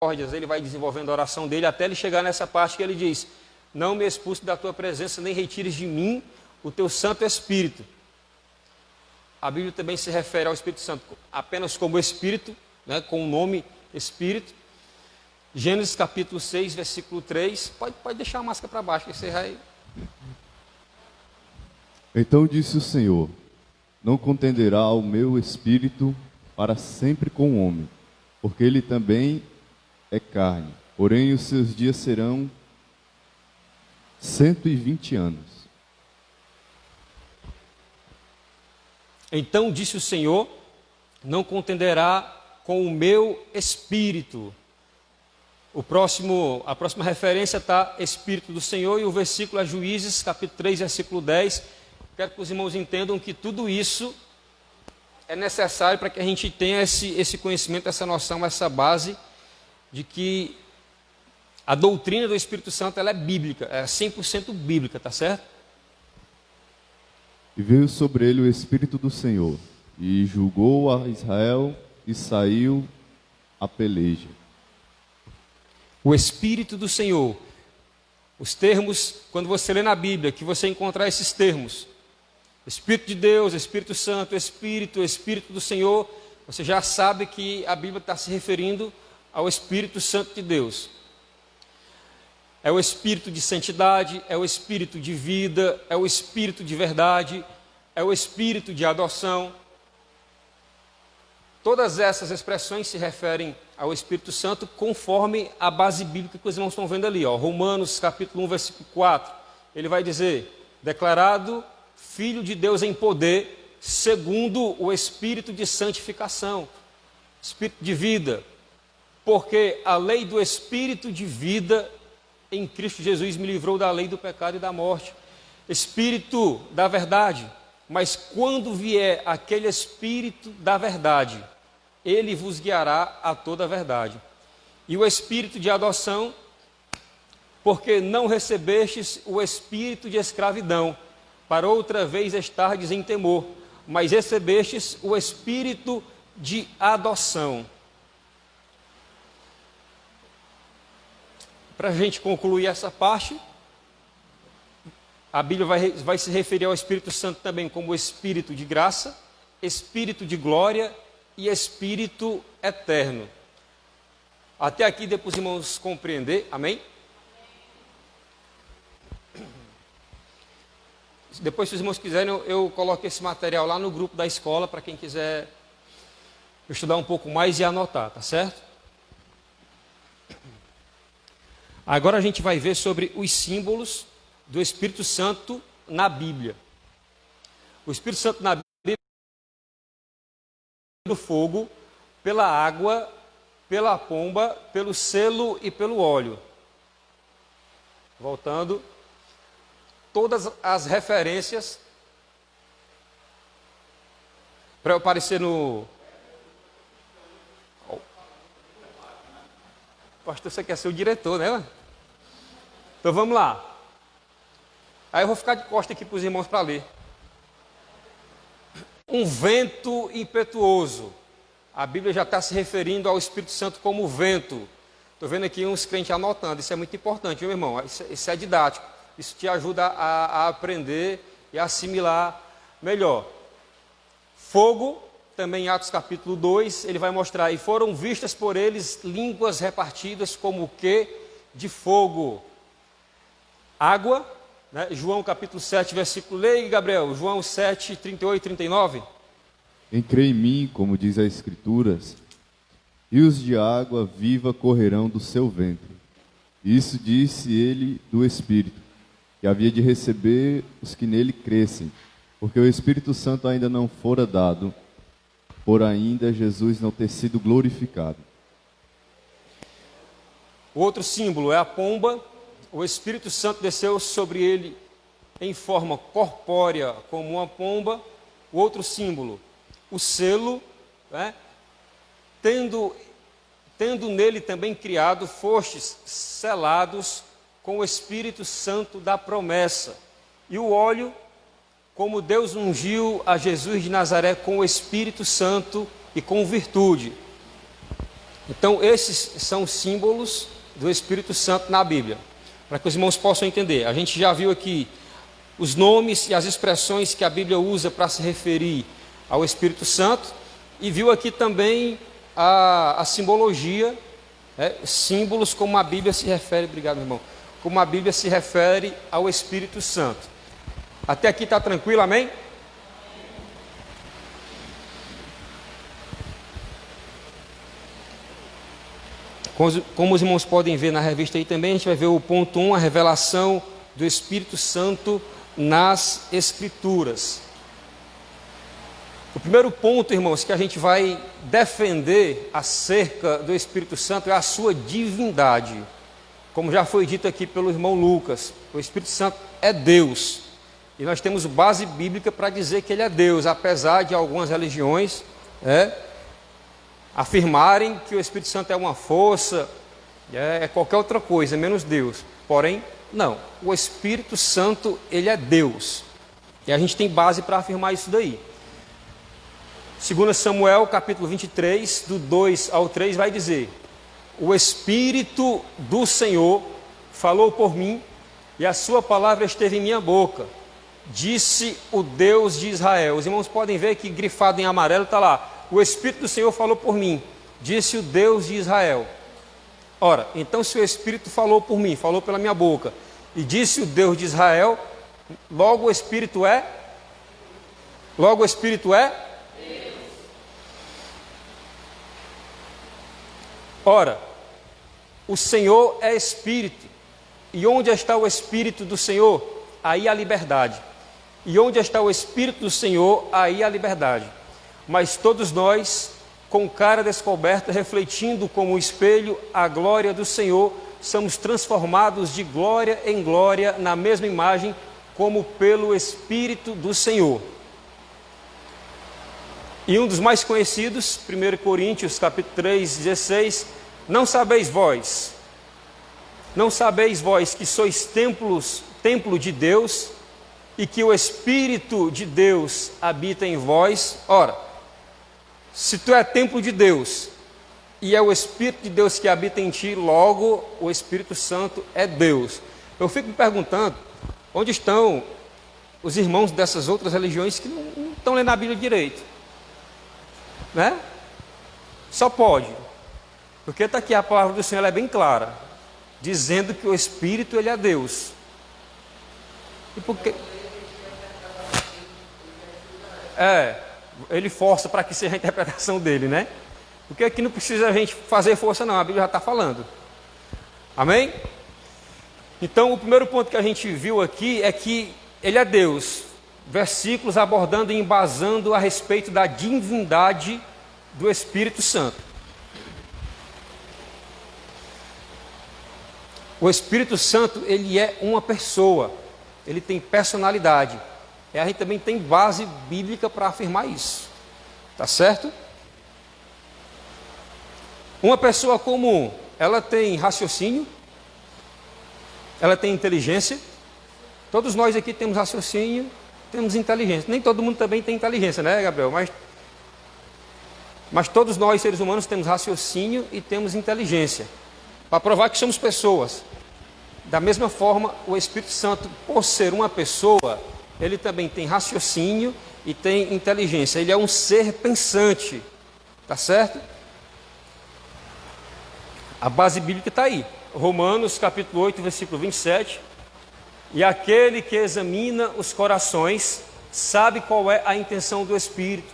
ele vai desenvolvendo a oração dele até ele chegar nessa parte que ele diz: não me expulse da tua presença, nem retires de mim o teu Santo Espírito. A Bíblia também se refere ao Espírito Santo apenas como Espírito, né, com o nome Espírito. Gênesis capítulo 6, versículo 3. Pode deixar a máscara para baixo, que você vai... Então disse o Senhor: não contenderá o meu Espírito para sempre com o homem, porque ele também é carne, porém os seus dias serão 120 anos. Então disse o Senhor: não contenderá com o meu Espírito. A próxima referência está Espírito do Senhor, e o versículo é Juízes, capítulo 3, versículo 10. Quero que os irmãos entendam que tudo isso é necessário para que a gente tenha esse conhecimento, essa noção, essa base de que a doutrina do Espírito Santo ela é bíblica, é 100% bíblica, tá certo? E veio sobre ele o Espírito do Senhor, e julgou a Israel, e saiu a peleja. O Espírito do Senhor. Os termos, quando você lê na Bíblia, que você encontrar esses termos, Espírito de Deus, Espírito Santo, Espírito do Senhor, você já sabe que a Bíblia está se referindo ao Espírito Santo de Deus. É o Espírito de santidade, é o Espírito de vida, é o Espírito de verdade, é o Espírito de adoção. Todas essas expressões se referem ao Espírito Santo conforme a base bíblica que os irmãos estão vendo ali. Romanos capítulo 1, versículo 4. Ele vai dizer: declarado Filho de Deus em poder, segundo o Espírito de santificação, Espírito de vida. Porque a lei do Espírito de vida em Cristo Jesus me livrou da lei do pecado e da morte. Espírito da verdade. Mas quando vier aquele Espírito da verdade, ele vos guiará a toda a verdade. E o Espírito de adoção, porque não recebestes o Espírito de escravidão, para outra vez estardes em temor, mas recebestes o Espírito de adoção. Para a gente concluir essa parte, a Bíblia vai se referir ao Espírito Santo também como Espírito de graça, Espírito de glória e Espírito eterno. Até aqui, depois os irmãos compreender, amém? Depois, se os irmãos quiserem, eu coloco esse material lá no grupo da escola, para quem quiser estudar um pouco mais e anotar, tá certo? Agora a gente vai ver sobre os símbolos do Espírito Santo na Bíblia. O Espírito Santo na Bíblia é pelo fogo, pela água, pela pomba, pelo selo e pelo óleo. Voltando, todas as referências para eu aparecer no... Pastor, você quer ser o diretor, né? Então vamos lá. Aí eu vou ficar de costa aqui para os irmãos para ler. Um vento impetuoso. A Bíblia já está se referindo ao Espírito Santo como vento. Estou vendo aqui uns crentes anotando. Isso é muito importante, viu, irmão? Isso é didático. Isso te ajuda a aprender e a assimilar melhor. Fogo, também em Atos capítulo 2, ele vai mostrar: e foram vistas por eles línguas repartidas como o que? De fogo. Água, né? João capítulo 7, versículo, leia, Gabriel, João 7, 38 e 39. Quem crê em mim, como diz as Escrituras, rios de água viva correrão do seu ventre. Isso disse ele do Espírito, que havia de receber os que nele crescem, porque o Espírito Santo ainda não fora dado, por ainda Jesus não ter sido glorificado. O outro símbolo é a pomba. O Espírito Santo desceu sobre ele em forma corpórea, como uma pomba. O outro símbolo, o selo, né? Tendo nele também criado, fostes selados com o Espírito Santo da promessa. E o óleo, como Deus ungiu a Jesus de Nazaré com o Espírito Santo e com virtude. Então, esses são símbolos do Espírito Santo na Bíblia, para que os irmãos possam entender. A gente já viu aqui os nomes e as expressões que a Bíblia usa para se referir ao Espírito Santo, e viu aqui também a simbologia, símbolos como a Bíblia se refere, obrigado, meu irmão, como a Bíblia se refere ao Espírito Santo. Até aqui está tranquilo, amém? Como os irmãos podem ver na revista aí também, a gente vai ver o ponto 1, a revelação do Espírito Santo nas Escrituras. O primeiro ponto, irmãos, que a gente vai defender acerca do Espírito Santo é a sua divindade. Como já foi dito aqui pelo irmão Lucas, o Espírito Santo é Deus. E nós temos base bíblica para dizer que ele é Deus, apesar de algumas religiões afirmarem que o Espírito Santo é uma força, é qualquer outra coisa, menos Deus. Porém, não. O Espírito Santo, ele é Deus. E a gente tem base para afirmar isso daí. 2 Samuel, capítulo 23, do 2 ao 3, vai dizer: o Espírito do Senhor falou por mim, e a sua palavra esteve em minha boca. Disse o Deus de Israel. Os irmãos podem ver que grifado em amarelo está lá: o Espírito do Senhor falou por mim, disse o Deus de Israel. Ora, então se o Espírito falou por mim, falou pela minha boca, e disse o Deus de Israel, logo o Espírito é? Logo o Espírito é? Deus. Ora, o Senhor é Espírito, e onde está o Espírito do Senhor? Aí a liberdade. E onde está o Espírito do Senhor? Aí a liberdade. Mas todos nós, com cara descoberta, refletindo como um espelho a glória do Senhor, somos transformados de glória em glória na mesma imagem, como pelo Espírito do Senhor. E um dos mais conhecidos, 1 Coríntios capítulo 3, 16, não sabeis vós que sois templo de Deus, e que o Espírito de Deus habita em vós? Ora, se tu é templo de Deus, e é o Espírito de Deus que habita em ti, logo o Espírito Santo é Deus. Eu fico me perguntando, onde estão os irmãos dessas outras religiões que não estão lendo a Bíblia direito? Né? Só pode, porque está aqui a palavra do Senhor, ela é bem clara, dizendo que o Espírito, ele é Deus. E por quê? Ele força para que seja a interpretação dele, né? Porque aqui não precisa a gente fazer força não, a Bíblia já está falando. Amém? Então, o primeiro ponto que a gente viu aqui é que ele é Deus. Versículos abordando e embasando a respeito da divindade do Espírito Santo. O Espírito Santo, ele é uma pessoa, ele tem personalidade. E a gente também tem base bíblica para afirmar isso. Tá certo? Uma pessoa comum, ela tem raciocínio, ela tem inteligência. Todos nós aqui temos raciocínio, temos inteligência. Nem todo mundo também tem inteligência, né, Gabriel? Mas todos nós, seres humanos, temos raciocínio e temos inteligência, para provar que somos pessoas. Da mesma forma, o Espírito Santo, por ser uma pessoa, ele também tem raciocínio e tem inteligência. Ele é um ser pensante. Tá certo? A base bíblica está aí. Romanos capítulo 8, versículo 27. E aquele que examina os corações sabe qual é a intenção do Espírito.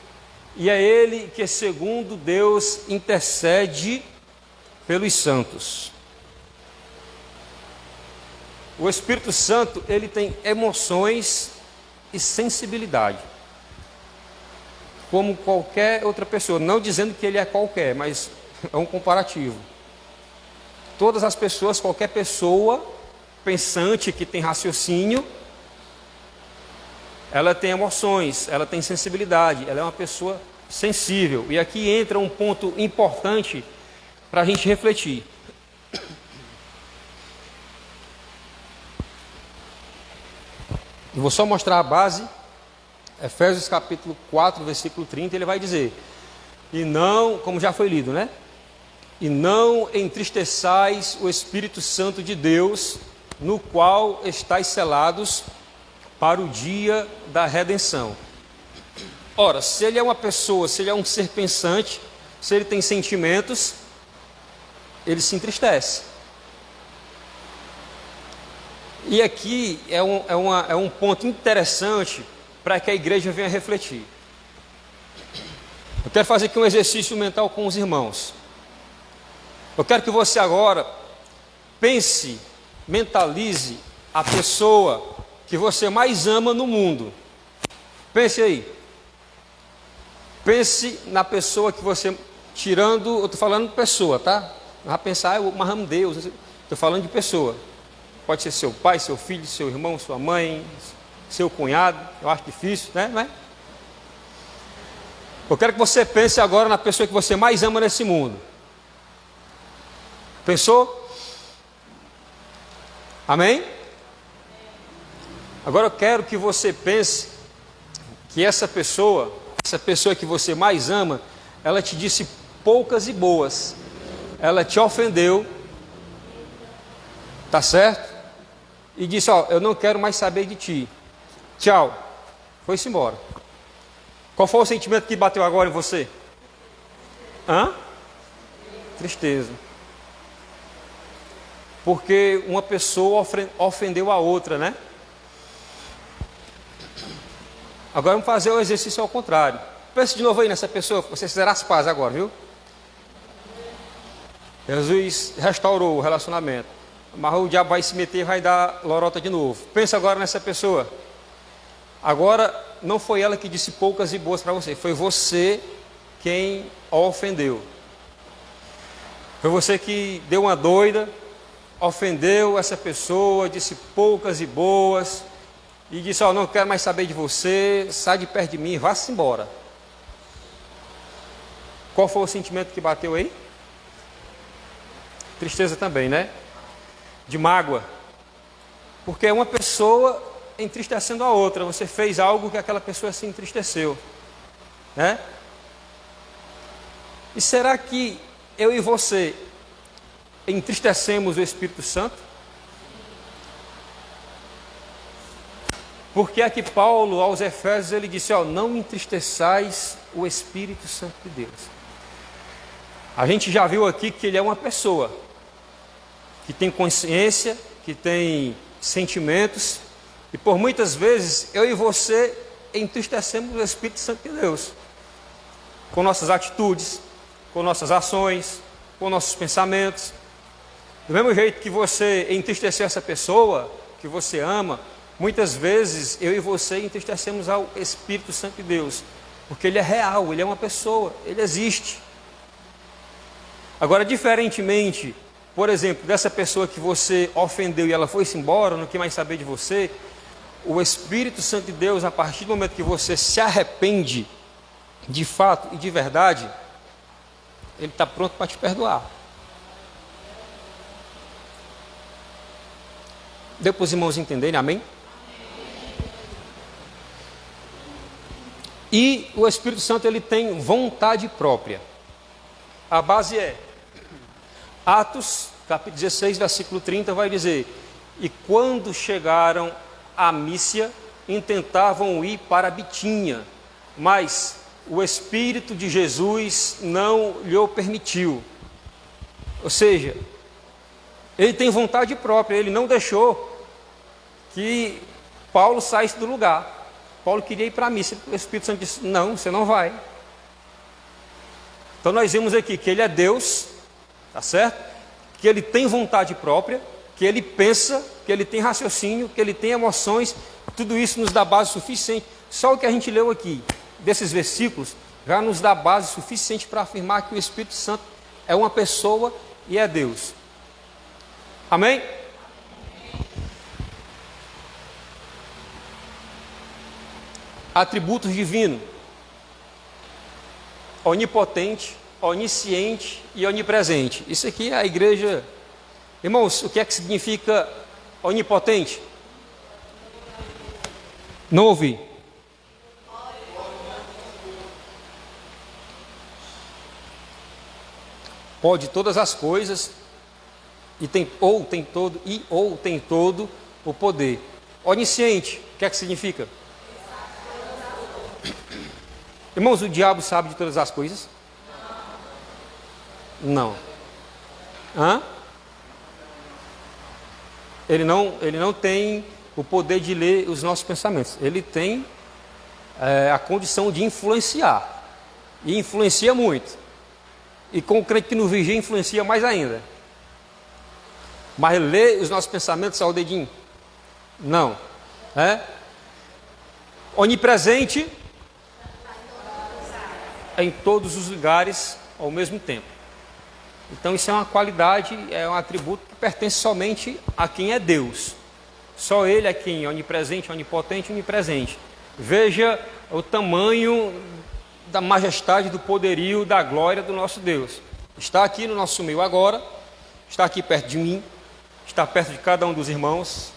E é ele que, segundo Deus, intercede pelos santos. O Espírito Santo, ele tem emoções e sensibilidade, como qualquer outra pessoa, não dizendo que ele é qualquer, mas é um comparativo. Todas as pessoas, qualquer pessoa pensante que tem raciocínio, ela tem emoções, ela tem sensibilidade, ela é uma pessoa sensível. E aqui entra um ponto importante para a gente refletir. Eu vou só mostrar a base. Efésios capítulo 4, versículo 30, ele vai dizer: e não, como já foi lido, né? E não entristeçais o Espírito Santo de Deus, no qual estáis selados para o dia da redenção. Ora, se ele é uma pessoa, se ele é um ser pensante, se ele tem sentimentos, ele se entristece. E aqui é um ponto interessante para que a igreja venha refletir. Eu quero fazer aqui um exercício mental com os irmãos. Eu quero que você agora pense, mentalize a pessoa que você mais ama no mundo. Pense aí. Pense na pessoa que você, tirando, eu estou falando de pessoa, tá? Não vai pensar, mas amo Deus. Estou falando de pessoa. Pode ser seu pai, seu filho, seu irmão, sua mãe, seu cunhado. Eu acho difícil, né? Não é? Eu quero que você pense agora na pessoa que você mais ama nesse mundo. Pensou? Amém? Agora eu quero que você pense que essa pessoa que você mais ama, ela te disse poucas e boas. Ela te ofendeu, tá certo? E disse, ó, eu não quero mais saber de ti. Tchau. Foi-se embora. Qual foi o sentimento que bateu agora em você? Tristeza. Porque uma pessoa ofendeu a outra, né? Agora vamos fazer o exercício ao contrário. Pense de novo aí nessa pessoa, você fizer as pazes agora, viu? Jesus restaurou o relacionamento. Mas o diabo vai se meter e vai dar lorota de novo. Pensa agora nessa pessoa. Agora, não foi ela que disse poucas e boas para você. Foi você quem a ofendeu. Foi você que deu uma doida, ofendeu essa pessoa, disse poucas e boas. E disse, ó, não quero mais saber de você, sai de perto de mim, vá-se embora. Qual foi o sentimento que bateu aí? Tristeza também, né? De mágoa. Porque é uma pessoa entristecendo a outra. Você fez algo que aquela pessoa se entristeceu, né? E será que eu e você entristecemos o Espírito Santo? Porque aqui Paulo, aos Efésios, ele disse, ó, não entristeçais o Espírito Santo de Deus. A gente já viu aqui que ele é uma pessoa que tem consciência, que tem sentimentos, e por muitas vezes eu e você entristecemos o Espírito Santo de Deus, com nossas atitudes, com nossas ações, com nossos pensamentos. Do mesmo jeito que você entristeceu essa pessoa que você ama, muitas vezes eu e você entristecemos ao Espírito Santo de Deus, porque ele é real, ele é uma pessoa, ele existe. Agora, diferentemente, por exemplo, dessa pessoa que você ofendeu e ela foi-se embora, não quer mais saber de você, o Espírito Santo de Deus, a partir do momento que você se arrepende, de fato e de verdade, ele está pronto para te perdoar. Deu para os irmãos entenderem, amém? E o Espírito Santo, ele tem vontade própria. A base é Atos, capítulo 16, versículo 30, vai dizer, e quando chegaram a Mísia, intentavam ir para Bitínia, mas o Espírito de Jesus não lhe permitiu. Ou seja, ele tem vontade própria, ele não deixou que Paulo saísse do lugar. Paulo queria ir para a missa, o Espírito Santo disse, não, você não vai. Então nós vimos aqui que ele é Deus, tá certo? Que ele tem vontade própria, que ele pensa, que ele tem raciocínio, que ele tem emoções, tudo isso nos dá base suficiente. Só o que a gente leu aqui, desses versículos, já nos dá base suficiente para afirmar que o Espírito Santo é uma pessoa e é Deus. Amém? Atributos divinos: onipotente, onisciente e onipresente. Isso aqui é a igreja. Irmãos, o que é que significa onipotente? Não ouvi. pode todas as coisas e tem todo o poder. Onisciente, o que é que significa? Irmãos, o diabo sabe de todas as coisas? Não. Hã? Ele não tem o poder de ler os nossos pensamentos. Ele tem a condição de influenciar. E influencia muito. E com o crente que não vigia, influencia mais ainda. Mas ler os nossos pensamentos ao dedinho? Não. Onipresente em todos os lugares ao mesmo tempo. Então isso é uma qualidade, é um atributo que pertence somente a quem é Deus. Só Ele é quem é onipresente, onipotente, onipresente. Veja o tamanho da majestade, do poderio, da glória do nosso Deus. Está aqui no nosso meio agora, está aqui perto de mim, está perto de cada um dos irmãos,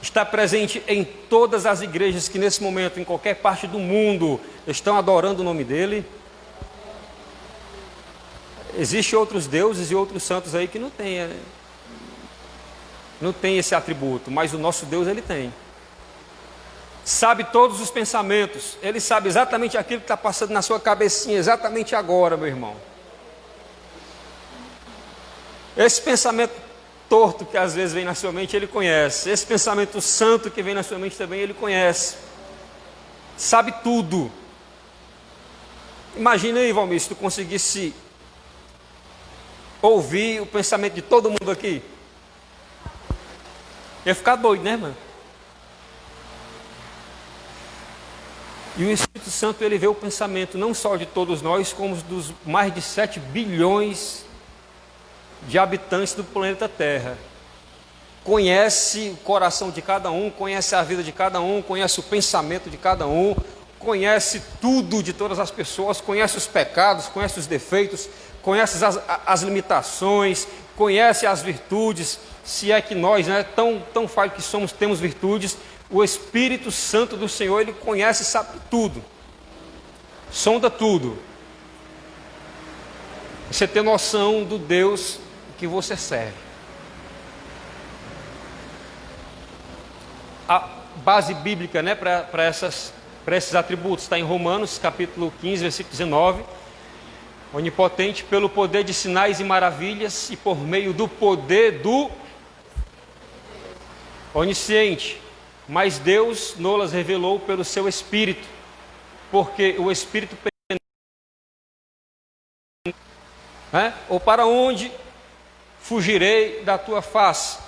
está presente em todas as igrejas que nesse momento, em qualquer parte do mundo, estão adorando o nome dEle. Existem outros deuses e outros santos aí que não tem esse atributo, mas o nosso Deus Ele tem. Sabe todos os pensamentos, Ele sabe exatamente aquilo que está passando na sua cabecinha, exatamente agora, meu irmão. Esse pensamento torto que às vezes vem na sua mente, Ele conhece. Esse pensamento santo que vem na sua mente também, Ele conhece. Sabe tudo. Imagina aí, Valmir, se tu conseguisse ouvir o pensamento de todo mundo aqui. Ia ficar doido, né, mano? E o Espírito Santo, ele vê o pensamento não só de todos nós, como dos mais de 7 bilhões de habitantes do planeta Terra. Conhece o coração de cada um, conhece a vida de cada um, conhece o pensamento de cada um, conhece tudo de todas as pessoas, conhece os pecados, conhece os defeitos, conhece as limitações, conhece as virtudes. Se é que nós, tão falhos que somos, temos virtudes, o Espírito Santo do Senhor, Ele conhece e sabe tudo, sonda tudo. Você tem noção do Deus que você serve. A base bíblica, para esses atributos está em Romanos capítulo 15, versículo 19. Onipotente pelo poder de sinais e maravilhas e por meio do poder do onisciente. Mas Deus nos revelou pelo seu Espírito, porque o Espírito ou para onde fugirei da tua face?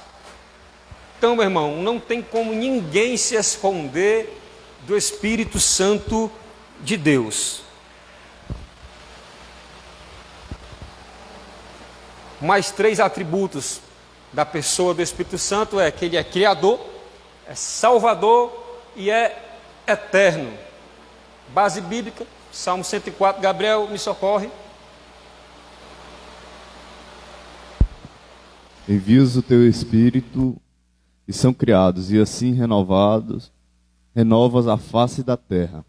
Então, meu irmão, não tem como ninguém se esconder do Espírito Santo de Deus. Mais 3 atributos da pessoa do Espírito Santo é que ele é criador, é salvador e é eterno. Base bíblica, Salmo 104, Gabriel, me socorre. Envias o teu Espírito e são criados, e assim renovas a face da terra.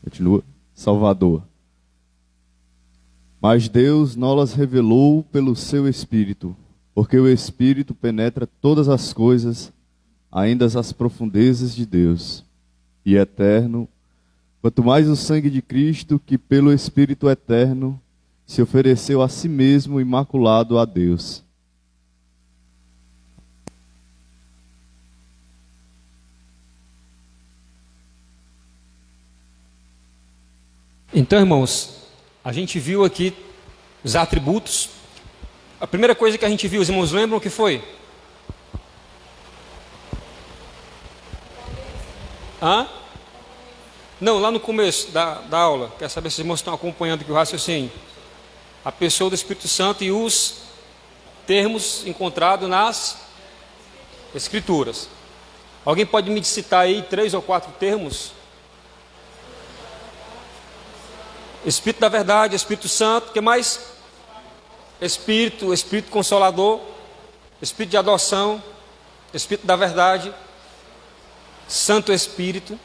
Continua, Salvador. Mas Deus nos revelou pelo seu Espírito, porque o Espírito penetra todas as coisas, ainda as profundezas de Deus, e eterno, quanto mais o sangue de Cristo, que pelo Espírito eterno se ofereceu a si mesmo imaculado a Deus. Então, irmãos, a gente viu aqui os atributos. A primeira coisa que a gente viu, os irmãos lembram o que foi? Não, lá no começo da aula. Quero saber se os irmãos estão acompanhando aqui o raciocínio. A pessoa do Espírito Santo e os termos encontrados nas Escrituras. Alguém pode me citar aí 3 ou 4 termos? Espírito da verdade, Espírito Santo, o que mais? Espírito Consolador, Espírito de adoção, Espírito da verdade, Santo Espírito.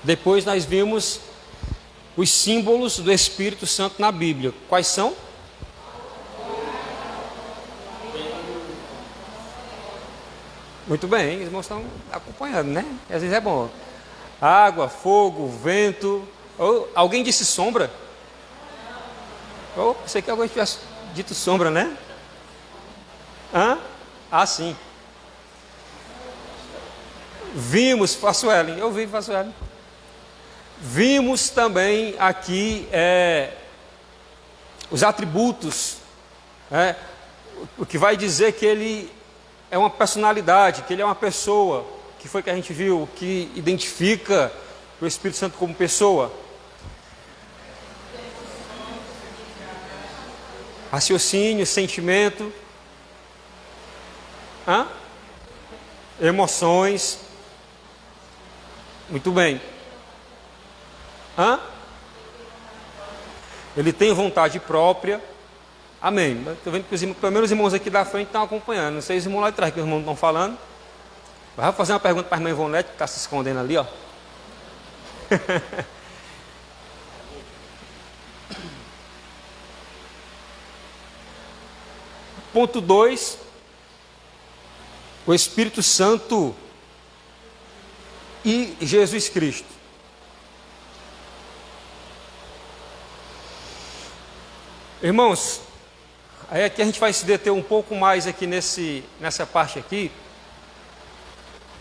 Depois nós vimos os símbolos do Espírito Santo na Bíblia. Quais são? Muito bem, os irmãos estão acompanhando, né? Às vezes é bom. Água, fogo, vento. Oh, alguém disse sombra? Oh, pensei que alguém tivesse dito sombra, né? Hã? Ah, sim. Vimos, faço Ellen, eu vi, faço Ellen. Vimos também aqui os atributos, o que vai dizer que ele é uma personalidade, que ele é uma pessoa, que foi que a gente viu, que identifica o Espírito Santo como pessoa. Raciocínio, sentimento, emoções. Muito bem. Ele tem vontade própria. Amém. Estou vendo que pelo menos os irmãos aqui da frente estão acompanhando. Não sei os irmãos lá de trás que os irmãos estão falando. Vou fazer uma pergunta para a irmã Ivonete, que está se escondendo ali, ó. Ponto 2. O Espírito Santo e Jesus Cristo. Irmãos, aí aqui a gente vai se deter um pouco mais aqui nessa parte aqui,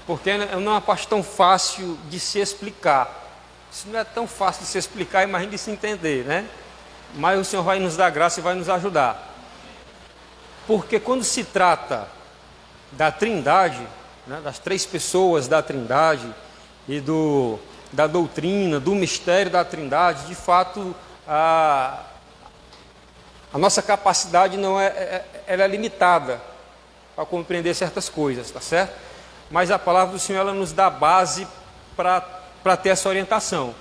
porque não é uma parte tão fácil de se explicar. Isso não é tão fácil de se explicar, imagina de se entender, né? Mas o Senhor vai nos dar graça e vai nos ajudar. Porque quando se trata da Trindade, né, das três pessoas da Trindade e da doutrina, do mistério da Trindade, de fato, a nossa capacidade não ela é limitada para compreender certas coisas, tá certo? Mas a palavra do Senhor ela nos dá base para ter essa orientação.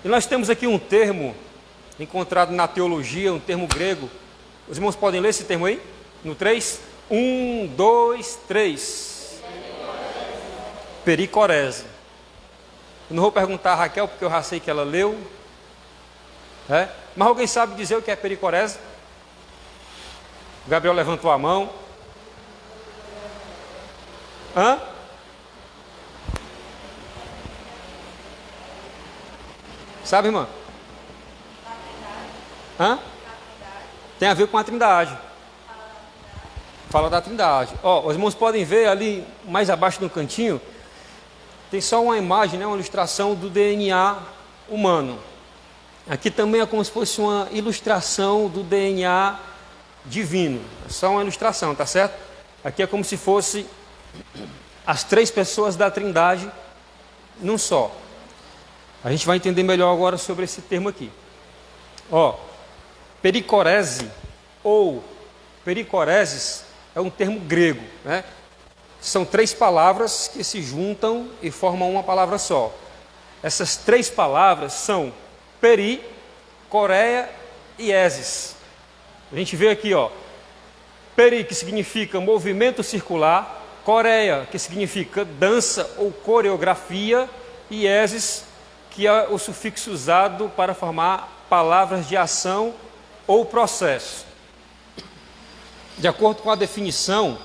E nós temos aqui um termo encontrado na teologia, um termo grego. Os irmãos podem ler esse termo aí? No 3? 1, 2, 3. Pericorese. Eu não vou perguntar a Raquel, porque eu já sei que ela leu. Mas alguém sabe dizer o que é pericorese? O Gabriel levantou a mão. Sabe, irmã? Tem a ver com a Trindade. Fala da Trindade. Os irmãos podem ver ali, mais abaixo no cantinho, tem só uma imagem, né, uma ilustração do DNA humano. Aqui também é como se fosse uma ilustração do DNA divino. É só uma ilustração, tá certo? Aqui é como se fosse as três pessoas da Trindade num só. A gente vai entender melhor agora sobre esse termo aqui. Pericorese ou pericoreses é um termo grego, né? São três palavras que se juntam e formam uma palavra só. Essas três palavras são peri, coreia e eses. A gente vê aqui, peri, que significa movimento circular, coreia, que significa dança ou coreografia, e eses, que é o sufixo usado para formar palavras de ação ou processo. De acordo com a definição,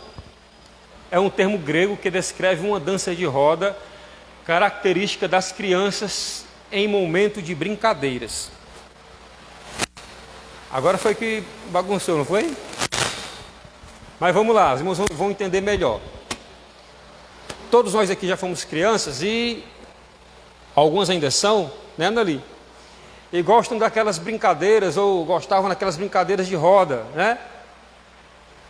é um termo grego que descreve uma dança de roda característica das crianças em momento de brincadeiras. Agora foi que bagunçou, não foi? Mas vamos lá, os irmãos vão entender melhor. Todos nós aqui já fomos crianças e alguns ainda são, né, Annali? E gostam daquelas brincadeiras, ou gostavam daquelas brincadeiras de roda, né?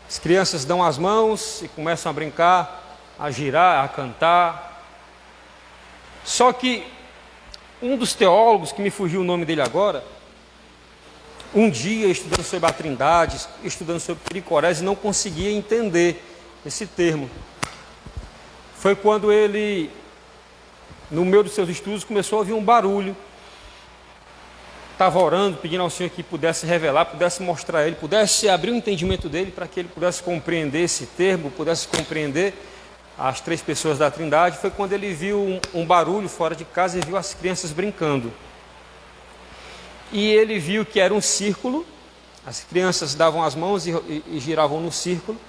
As crianças dão as mãos e começam a brincar, a girar, a cantar. Só que um dos teólogos, que me fugiu o nome dele agora, um dia estudando sobre a Trindade, estudando sobre pericorese, não conseguia entender esse termo. Foi quando ele, no meio dos seus estudos, começou a ouvir um barulho. Estava orando, pedindo ao Senhor que pudesse revelar, pudesse mostrar a ele, pudesse abrir o entendimento dele para que ele pudesse compreender esse termo, pudesse compreender as três pessoas da Trindade. Foi quando ele viu um barulho fora de casa e viu as crianças brincando. e ele viu que era um círculo, as crianças davam as mãos e giravam no círculo,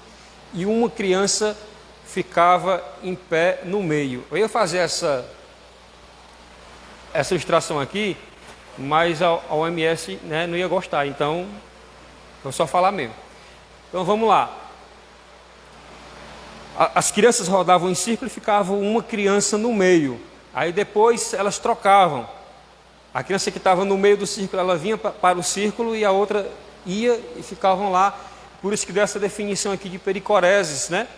e uma criança ficava em pé no meio. Eu ia fazer essa ilustração aqui, mas a OMS, né, não ia gostar, então eu vou só falar mesmo. Então vamos lá. As crianças rodavam em círculo e ficava uma criança no meio. Aí depois elas trocavam. A criança que estava no meio do círculo, ela vinha para o círculo e a outra ia e ficavam lá. Por isso que deu essa definição aqui de pericoreses, né?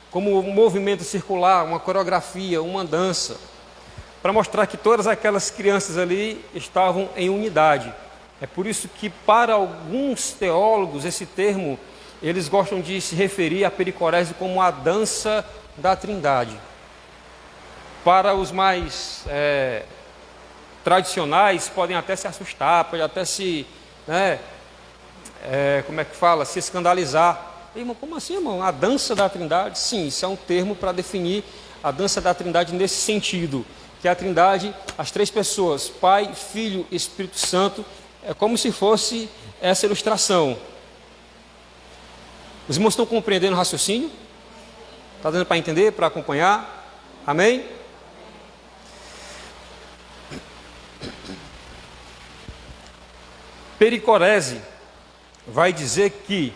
Como um movimento circular, uma coreografia, uma dança. Para mostrar que todas aquelas crianças ali estavam em unidade. É por isso que para alguns teólogos esse termo, eles gostam de se referir à pericorese como a dança da Trindade. Para os mais tradicionais, podem até se assustar, podem até se, né, se escandalizar. Irmão, como assim, irmão? A dança da Trindade? Sim, isso é um termo para definir a dança da Trindade nesse sentido. Que a Trindade, as três pessoas, Pai, Filho e Espírito Santo, é como se fosse essa ilustração. Os irmãos estão compreendendo o raciocínio? Está dando para entender, para acompanhar? Amém? Pericorese vai dizer que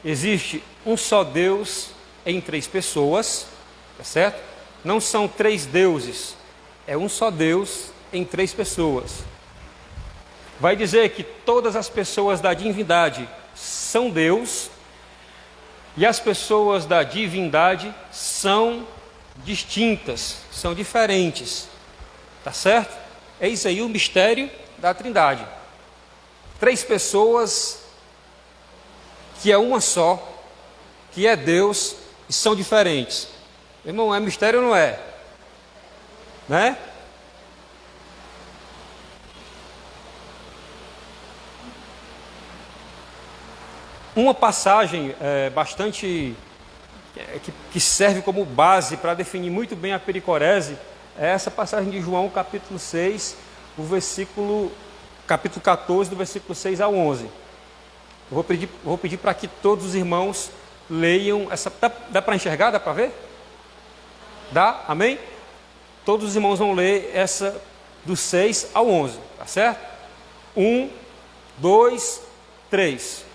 existe um só Deus em três pessoas, tá certo? Não são três deuses, é um só Deus em três pessoas. Vai dizer que todas as pessoas da divindade são Deus e as pessoas da divindade são distintas, são diferentes, tá certo? Eis aí o mistério da Trindade. Três pessoas que é uma só, que é Deus e são diferentes. Irmão, é mistério ou não é? Né? Uma passagem bastante que serve como base para definir muito bem a pericorese é essa passagem de João, capítulo 6, capítulo 14, do versículo 6 ao 11. Eu vou pedir para que todos os irmãos leiam essa. Dá para enxergar? Dá para ver? Dá? Amém? Todos os irmãos vão ler essa do 6 ao 11, tá certo? 1, 2, 3.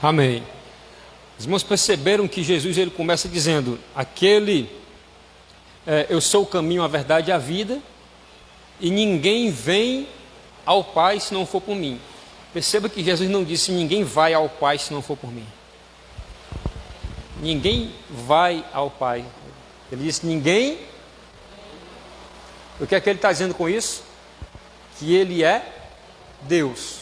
Amém. Os irmãos perceberam que Jesus ele começa dizendo: eu sou o caminho, a verdade e a vida, e ninguém vem ao Pai se não for por mim. Perceba que Jesus não disse ninguém vai ao Pai se não for por mim. Ninguém vai ao Pai. Ele disse ninguém. O que é que ele está dizendo com isso? Que ele é Deus.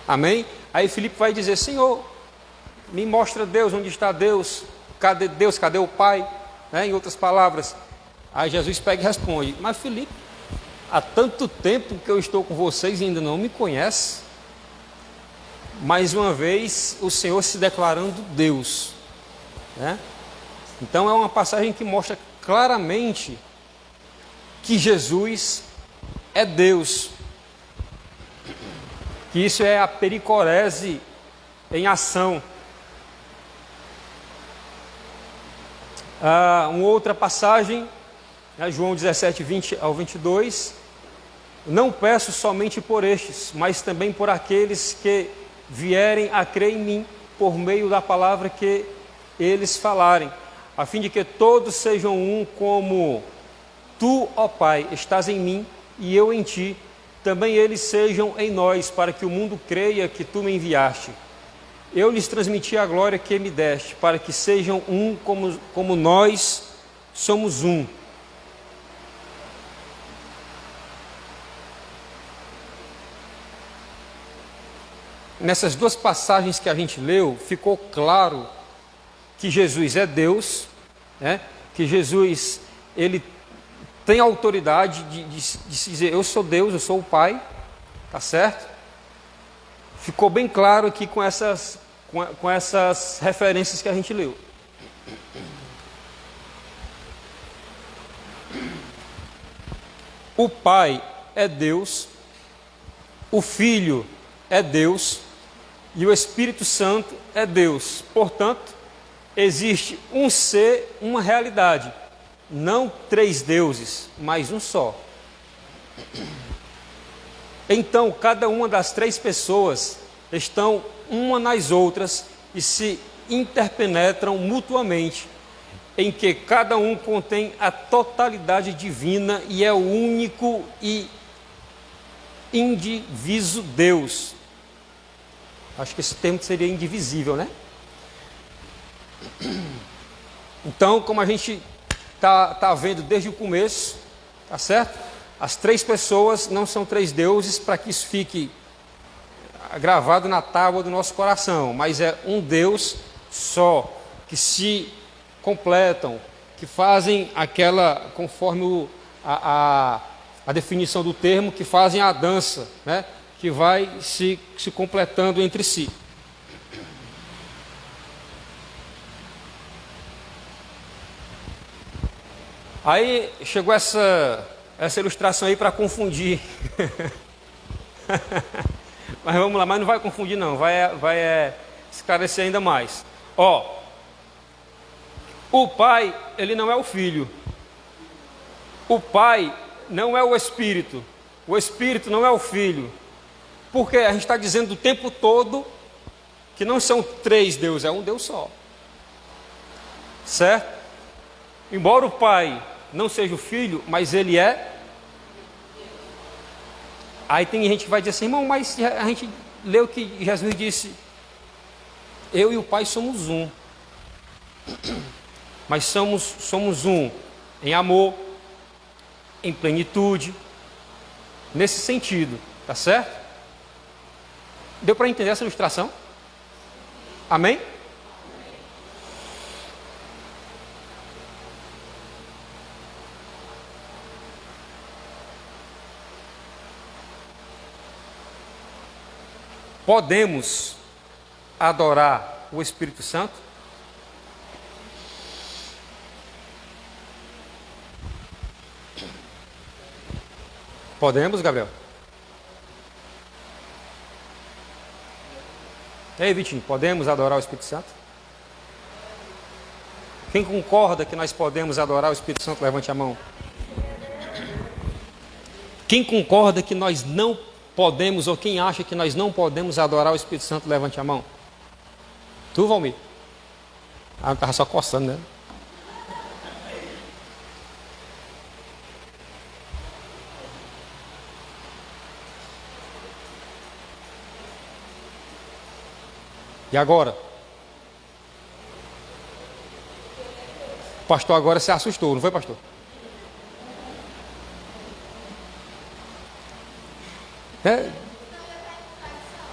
Amém? Aí Filipe vai dizer: Senhor, me mostra Deus, onde está Deus? Cadê Deus? Cadê o Pai? Em outras palavras. Aí Jesus pega e responde: mas Filipe, há tanto tempo que eu estou com vocês e ainda não me conhece. Mais uma vez o Senhor se declarando Deus, né? Então é uma passagem que mostra claramente que Jesus é Deus, que isso é a pericorese em ação. Uma outra passagem, João 17, 20 ao 22, Não peço somente por estes, mas também por aqueles que vierem a crer em mim, por meio da palavra que eles falarem, a fim de que todos sejam um, como tu, ó Pai, estás em mim e eu em ti, também eles sejam em nós, para que o mundo creia que tu me enviaste. Eu lhes transmiti a glória que me deste, para que sejam um como nós somos um. Nessas duas passagens que a gente leu, ficou claro que Jesus é Deus, né? Que Jesus, ele tem autoridade de se dizer, eu sou Deus, eu sou o Pai, tá certo? Ficou bem claro aqui com essas referências que a gente leu. O Pai é Deus, o Filho é Deus e o Espírito Santo é Deus. Portanto, existe um ser, uma realidade. Não três deuses, mas um só. Então, cada uma das três pessoas estão uma nas outras e se interpenetram mutuamente, em que cada um contém a totalidade divina e é o único e indiviso Deus. Acho que esse termo seria indivisível, né? Então, como a gente está vendo desde o começo, tá certo? As três pessoas não são três deuses, para que isso fique gravado na tábua do nosso coração, mas é um Deus só, que se completam, que fazem aquela, conforme a definição do termo, que fazem a dança, né? Que vai se completando entre si. Aí chegou essa ilustração aí para confundir. Mas vamos lá, mas não vai confundir não, vai esclarecer ainda mais. Ó, o Pai, ele não é o Filho. O Pai não é o Espírito não é o Filho. Porque a gente está dizendo o tempo todo que não são três deuses, é um Deus só. Certo? Embora o Pai não seja o Filho, mas ele é. Aí tem gente que vai dizer assim, irmão, mas a gente leu que Jesus disse, eu e o Pai somos um. Mas somos um em amor, em plenitude, nesse sentido, tá certo? Deu para entender essa ilustração? Amém? Podemos adorar o Espírito Santo? Podemos, Gabriel? E aí, Vitinho, podemos adorar o Espírito Santo? Quem concorda que nós podemos adorar o Espírito Santo, levante a mão. Quem concorda que nós não podemos, ou quem acha que nós não podemos adorar o Espírito Santo, levante a mão. Tu, Valmir? Ah, não estava só coçando, né? E agora? O pastor agora se assustou, não foi, pastor?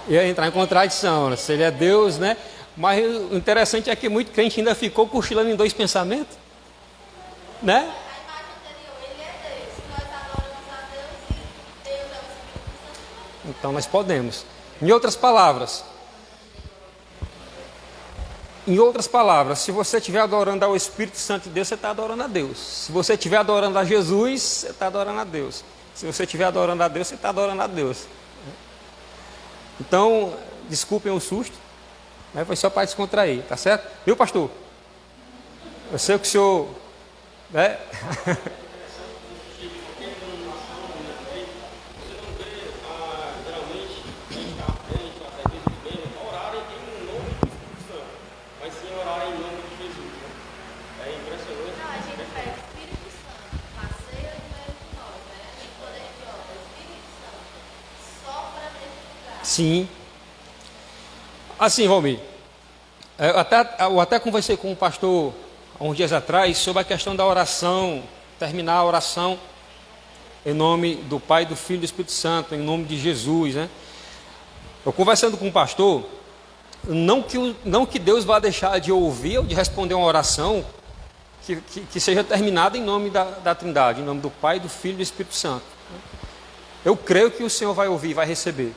Ia entrar em contradição, né? Se ele é Deus, né? Mas o interessante é que muito crente ainda ficou cochilando em dois pensamentos, né? A imagem anterior, ele é Deus, nós adoramos a Deus e Deus é o Espírito Santo. Então nós podemos. Em outras palavras, se você estiver adorando ao Espírito Santo de Deus, você está adorando a Deus. Se você estiver adorando a Jesus, você está adorando a Deus. Se você estiver adorando a Deus, você está adorando a Deus. Então, desculpem o susto, mas foi só para descontrair, tá certo? Viu, pastor? Eu sei que o senhor... né? Sim. Assim, Valmir, eu até conversei com um pastor há uns dias atrás sobre a questão da oração, terminar a oração em nome do Pai, do Filho e do Espírito Santo, em nome de Jesus, né? Eu conversando com um pastor, não que Deus vá deixar de ouvir ou de responder uma oração que seja terminada em nome da Trindade, em nome do Pai, do Filho e do Espírito Santo. Eu creio que o Senhor vai ouvir, vai receber.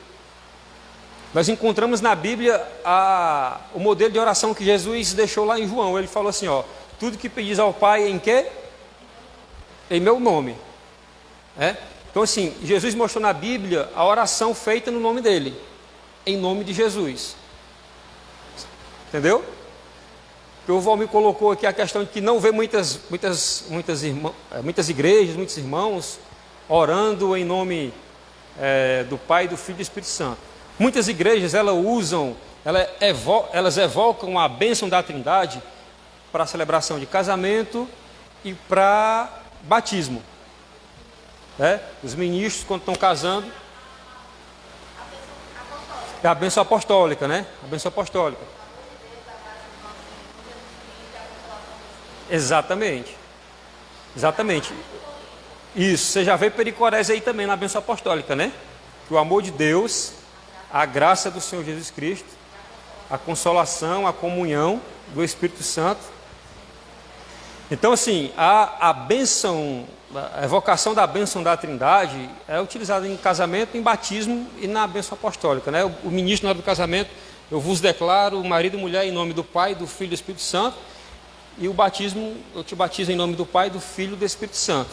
Nós encontramos na Bíblia o modelo de oração que Jesus deixou lá em João. Ele falou assim, ó, tudo que pedis ao Pai em quê? Em meu nome. Então assim, Jesus mostrou na Bíblia a oração feita no nome dele, em nome de Jesus. Entendeu? Porque o Valmir colocou aqui a questão de que não vê muitas igrejas, muitos irmãos orando em nome do Pai, do Filho e do Espírito Santo. Muitas igrejas elas evocam a bênção da Trindade para a celebração de casamento e para batismo. Os ministros, quando estão casando, é a bênção apostólica, né? A bênção apostólica. Exatamente. Exatamente. Isso, você já vê pericorese aí também na bênção apostólica, né? Que o amor de Deus, a graça do Senhor Jesus Cristo, a consolação, a comunhão do Espírito Santo. Então, assim, a bênção, a evocação da bênção da Trindade é utilizada em casamento, em batismo e na bênção apostólica, né? O ministro, na hora do casamento, eu vos declaro marido e mulher em nome do Pai, do Filho e do Espírito Santo. E o batismo, eu te batizo em nome do Pai, do Filho e do Espírito Santo.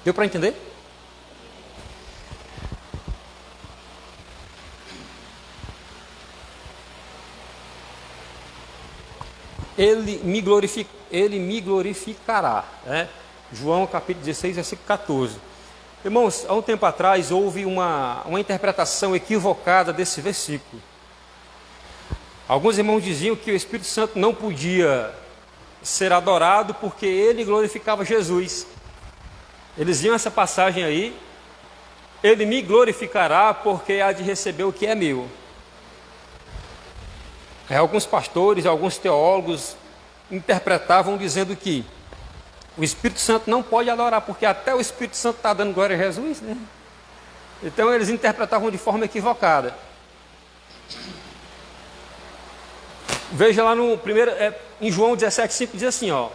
Deu para entender? Ele me glorificará, né? João capítulo 16, versículo 14. Irmãos, há um tempo atrás houve uma interpretação equivocada desse versículo. Alguns irmãos diziam que o Espírito Santo não podia ser adorado porque ele glorificava Jesus. Eles viam essa passagem aí, ele me glorificará porque há de receber o que é meu. Alguns pastores, alguns teólogos interpretavam dizendo que o Espírito Santo não pode adorar, porque até o Espírito Santo está dando glória a Jesus, né? Então eles interpretavam de forma equivocada. Veja lá no primeiro, em João 17,5 diz assim, ó: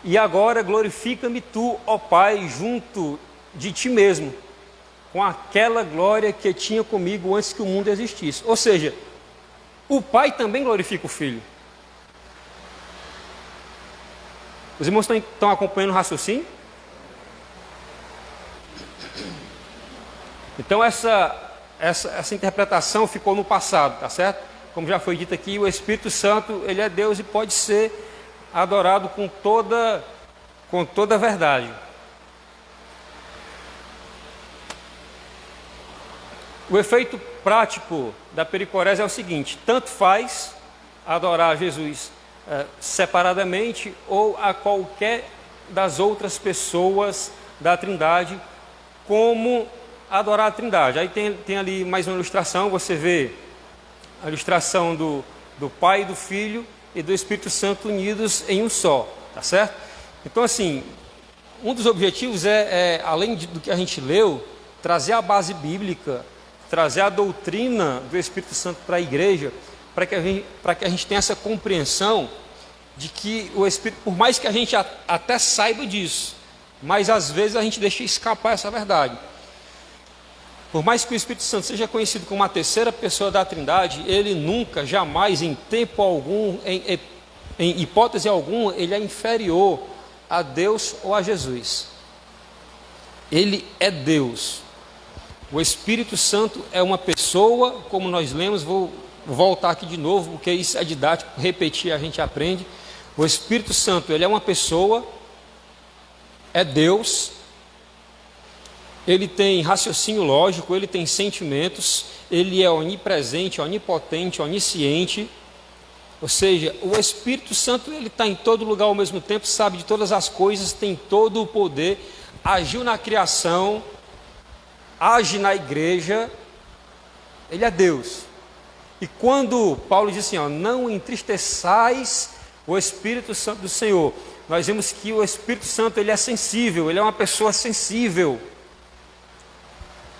e agora glorifica-me tu, ó Pai, junto de ti mesmo, com aquela glória que tinha comigo antes que o mundo existisse. Ou seja, o Pai também glorifica o Filho. Os irmãos estão acompanhando o raciocínio? Então essa interpretação ficou no passado, tá certo? Como já foi dito aqui, o Espírito Santo, ele é Deus e pode ser adorado com toda a verdade. O efeito prático da pericorese é o seguinte: tanto faz adorar Jesus separadamente ou a qualquer das outras pessoas da Trindade, como adorar a Trindade. Aí tem ali mais uma ilustração, você vê a ilustração do Pai, do Filho e do Espírito Santo unidos em um só, tá certo? Então, assim, um dos objetivos além do que a gente leu, trazer a base bíblica, trazer a doutrina do Espírito Santo para a igreja, para que a gente tenha essa compreensão de que o Espírito, por mais que a gente até saiba disso, mas às vezes a gente deixa escapar essa verdade. Por mais que o Espírito Santo seja conhecido como a terceira pessoa da Trindade, ele nunca, jamais, em tempo algum, em hipótese alguma, ele é inferior a Deus ou a Jesus. Ele é Deus. O Espírito Santo é uma pessoa, como nós lemos, vou voltar aqui de novo, porque isso é didático, repetir a gente aprende. O Espírito Santo, ele é uma pessoa, é Deus. Ele tem raciocínio lógico, ele tem sentimentos, ele é onipresente, onipotente, onisciente. Ou seja, o Espírito Santo, ele está em todo lugar ao mesmo tempo, sabe de todas as coisas, tem todo o poder, agiu na criação, age na igreja, Ele é Deus. E quando Paulo diz assim, ó, não entristeçais o Espírito Santo do Senhor, nós vemos que o Espírito Santo ele é sensível, ele é uma pessoa sensível.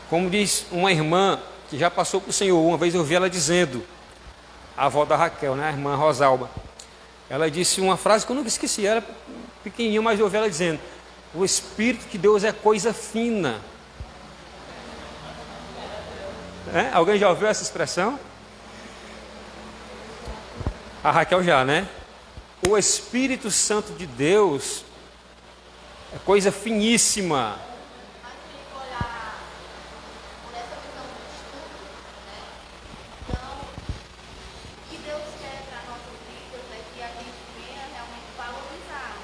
Como diz uma irmã que já passou para o Senhor, uma vez eu ouvi ela dizendo, a avó da Raquel, né, a irmã Rosalba, ela disse uma frase que eu nunca esqueci, era pequenininho, mas eu ouvi ela dizendo, o Espírito de Deus é coisa fina. Alguém já ouviu essa expressão? A Raquel já, né? O Espírito Santo de Deus é coisa finíssima. Mas se a gente olhar por essa visão do estudo, né? Então, o que Deus quer para nossas vidas é que a gente venha realmente valorizar.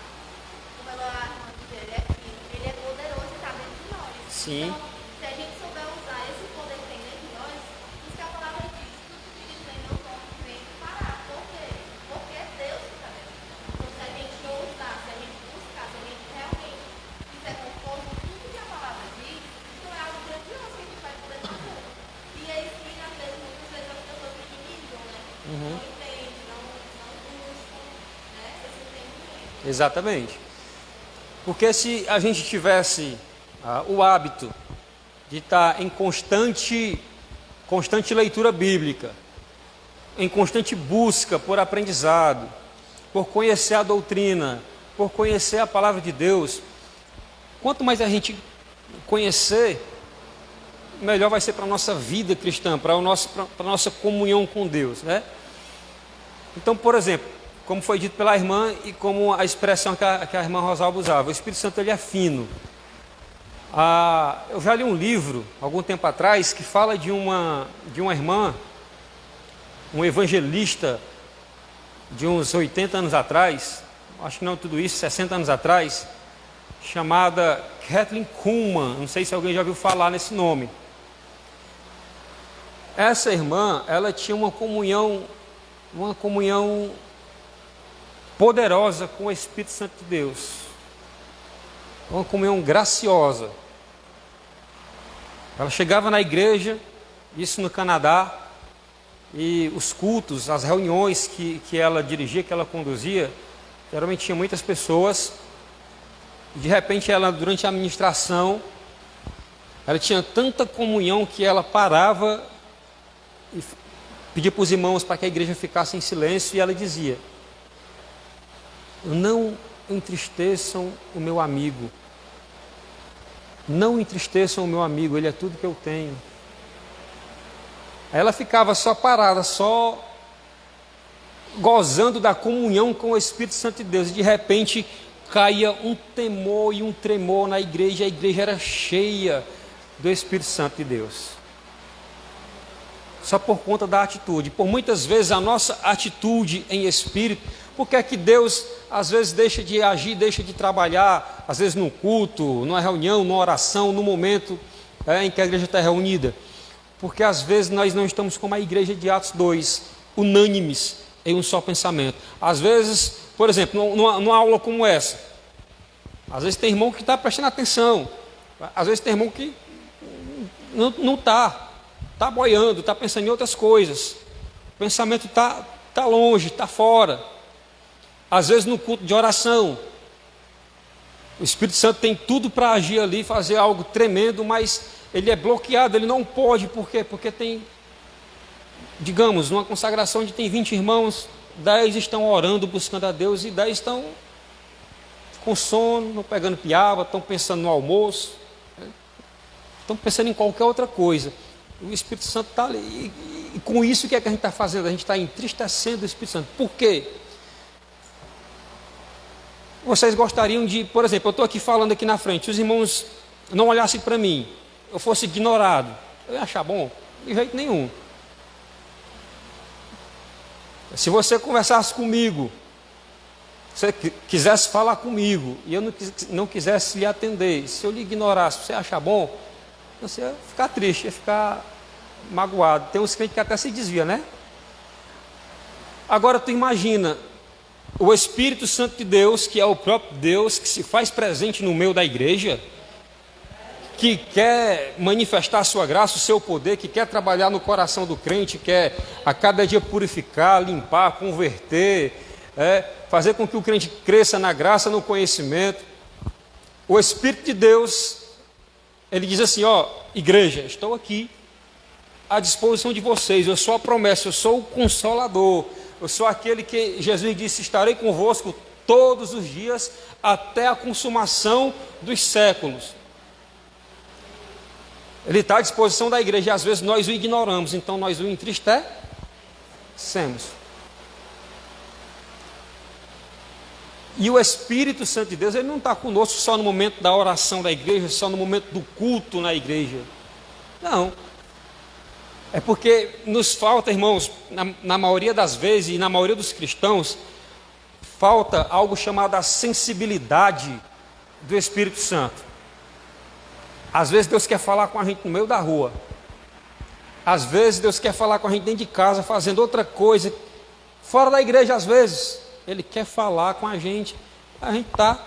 Como ela irmã diz, ele é filho, ele é poderoso e está dentro de nós. Sim. Então, se a gente souber usar esse poder que tem dentro de nós, isso que a palavra diz, tudo que diz em meu nome vem parar. Por quê? Porque é Deus que está dentro. Então, se a gente ousar, se a gente buscar, se a gente realmente fizer conforme tudo que a palavra diz, isso é algo grandioso que a gente vai poder fazer. E aí sim, às vezes, muitas vezes as pessoas minimizam, né? Não entendem, não buscam, né? Esse entendimento. Exatamente. Porque se a gente tivesse o hábito de estar em constante leitura bíblica, em constante busca por aprendizado, por conhecer a doutrina, por conhecer a palavra de Deus, quanto mais a gente conhecer, melhor vai ser para a nossa vida cristã, para a nossa comunhão com Deus, né? Então, por exemplo, como foi dito pela irmã e como a expressão que a irmã Rosalba usava, o Espírito Santo ele é fino. Eu já li um livro, algum tempo atrás, que fala de uma irmã, um evangelista de uns 80 anos atrás, acho que não tudo isso, 60 anos atrás, chamada Kathleen Kuhlman, não sei se alguém já ouviu falar nesse nome. Essa irmã, ela tinha uma comunhão poderosa com o Espírito Santo de Deus, uma comunhão graciosa. Ela chegava na igreja, isso no Canadá, e os cultos, as reuniões que ela dirigia, que ela conduzia, geralmente tinha muitas pessoas, e de repente ela, durante a ministração, ela tinha tanta comunhão que ela parava e pedia para os irmãos para que a igreja ficasse em silêncio, e ela dizia, não entristeçam o meu amigo, não entristeçam o meu amigo, ele é tudo que eu tenho. Aí ela ficava só parada, só gozando da comunhão com o Espírito Santo de Deus, e de repente caía um temor e um tremor na igreja, a igreja era cheia do Espírito Santo de Deus. Só por conta da atitude. Por muitas vezes a nossa atitude em espírito, porque é que Deus às vezes deixa de agir, deixa de trabalhar, às vezes num culto, numa reunião, numa oração, no momento em que a igreja está reunida? Porque às vezes nós não estamos como a igreja de Atos 2, unânimes em um só pensamento. Às vezes, por exemplo, numa aula como essa, às vezes tem irmão que está prestando atenção, às vezes tem irmão que não está boiando, está pensando em outras coisas, o pensamento está longe, está fora. Às vezes no culto de oração, o Espírito Santo tem tudo para agir ali, fazer algo tremendo, mas ele é bloqueado, ele não pode. Por quê? Porque tem, digamos, numa consagração onde tem 20 irmãos, 10 estão orando, buscando a Deus, e 10 estão com sono, pegando piaba, estão pensando no almoço, estão pensando em qualquer outra coisa. O Espírito Santo está ali, e com isso o que é que a gente está fazendo? A gente está entristecendo o Espírito Santo. Por quê? Vocês gostariam de, por exemplo, eu estou aqui falando aqui na frente, se os irmãos não olhassem para mim, eu fosse ignorado, eu ia achar bom? De jeito nenhum. Se você conversasse comigo, se você quisesse falar comigo, e eu não quisesse lhe atender, se eu lhe ignorasse, você ia achar bom? Você ia ficar triste, ia ficar magoado. Tem uns crentes que até se desvia, né? Agora tu imagina o Espírito Santo de Deus, que é o próprio Deus, que se faz presente no meio da igreja, que quer manifestar a sua graça, o seu poder, que quer trabalhar no coração do crente, quer a cada dia purificar, limpar, converter, fazer com que o crente cresça na graça, no conhecimento. O Espírito de Deus, ele diz assim, ó, igreja, estou aqui à disposição de vocês, eu sou a promessa, eu sou o Consolador, eu sou aquele que Jesus disse, estarei convosco todos os dias até a consumação dos séculos. Ele está à disposição da igreja e às vezes nós o ignoramos, então nós o entristecemos. E o Espírito Santo de Deus, ele não está conosco só no momento da oração da igreja, só no momento do culto na igreja. Não. É porque nos falta, irmãos, na maioria das vezes e na maioria dos cristãos, falta algo chamado a sensibilidade do Espírito Santo. Às vezes Deus quer falar com a gente no meio da rua. Às vezes Deus quer falar com a gente dentro de casa, fazendo outra coisa. Fora da igreja, às vezes, Ele quer falar com a gente está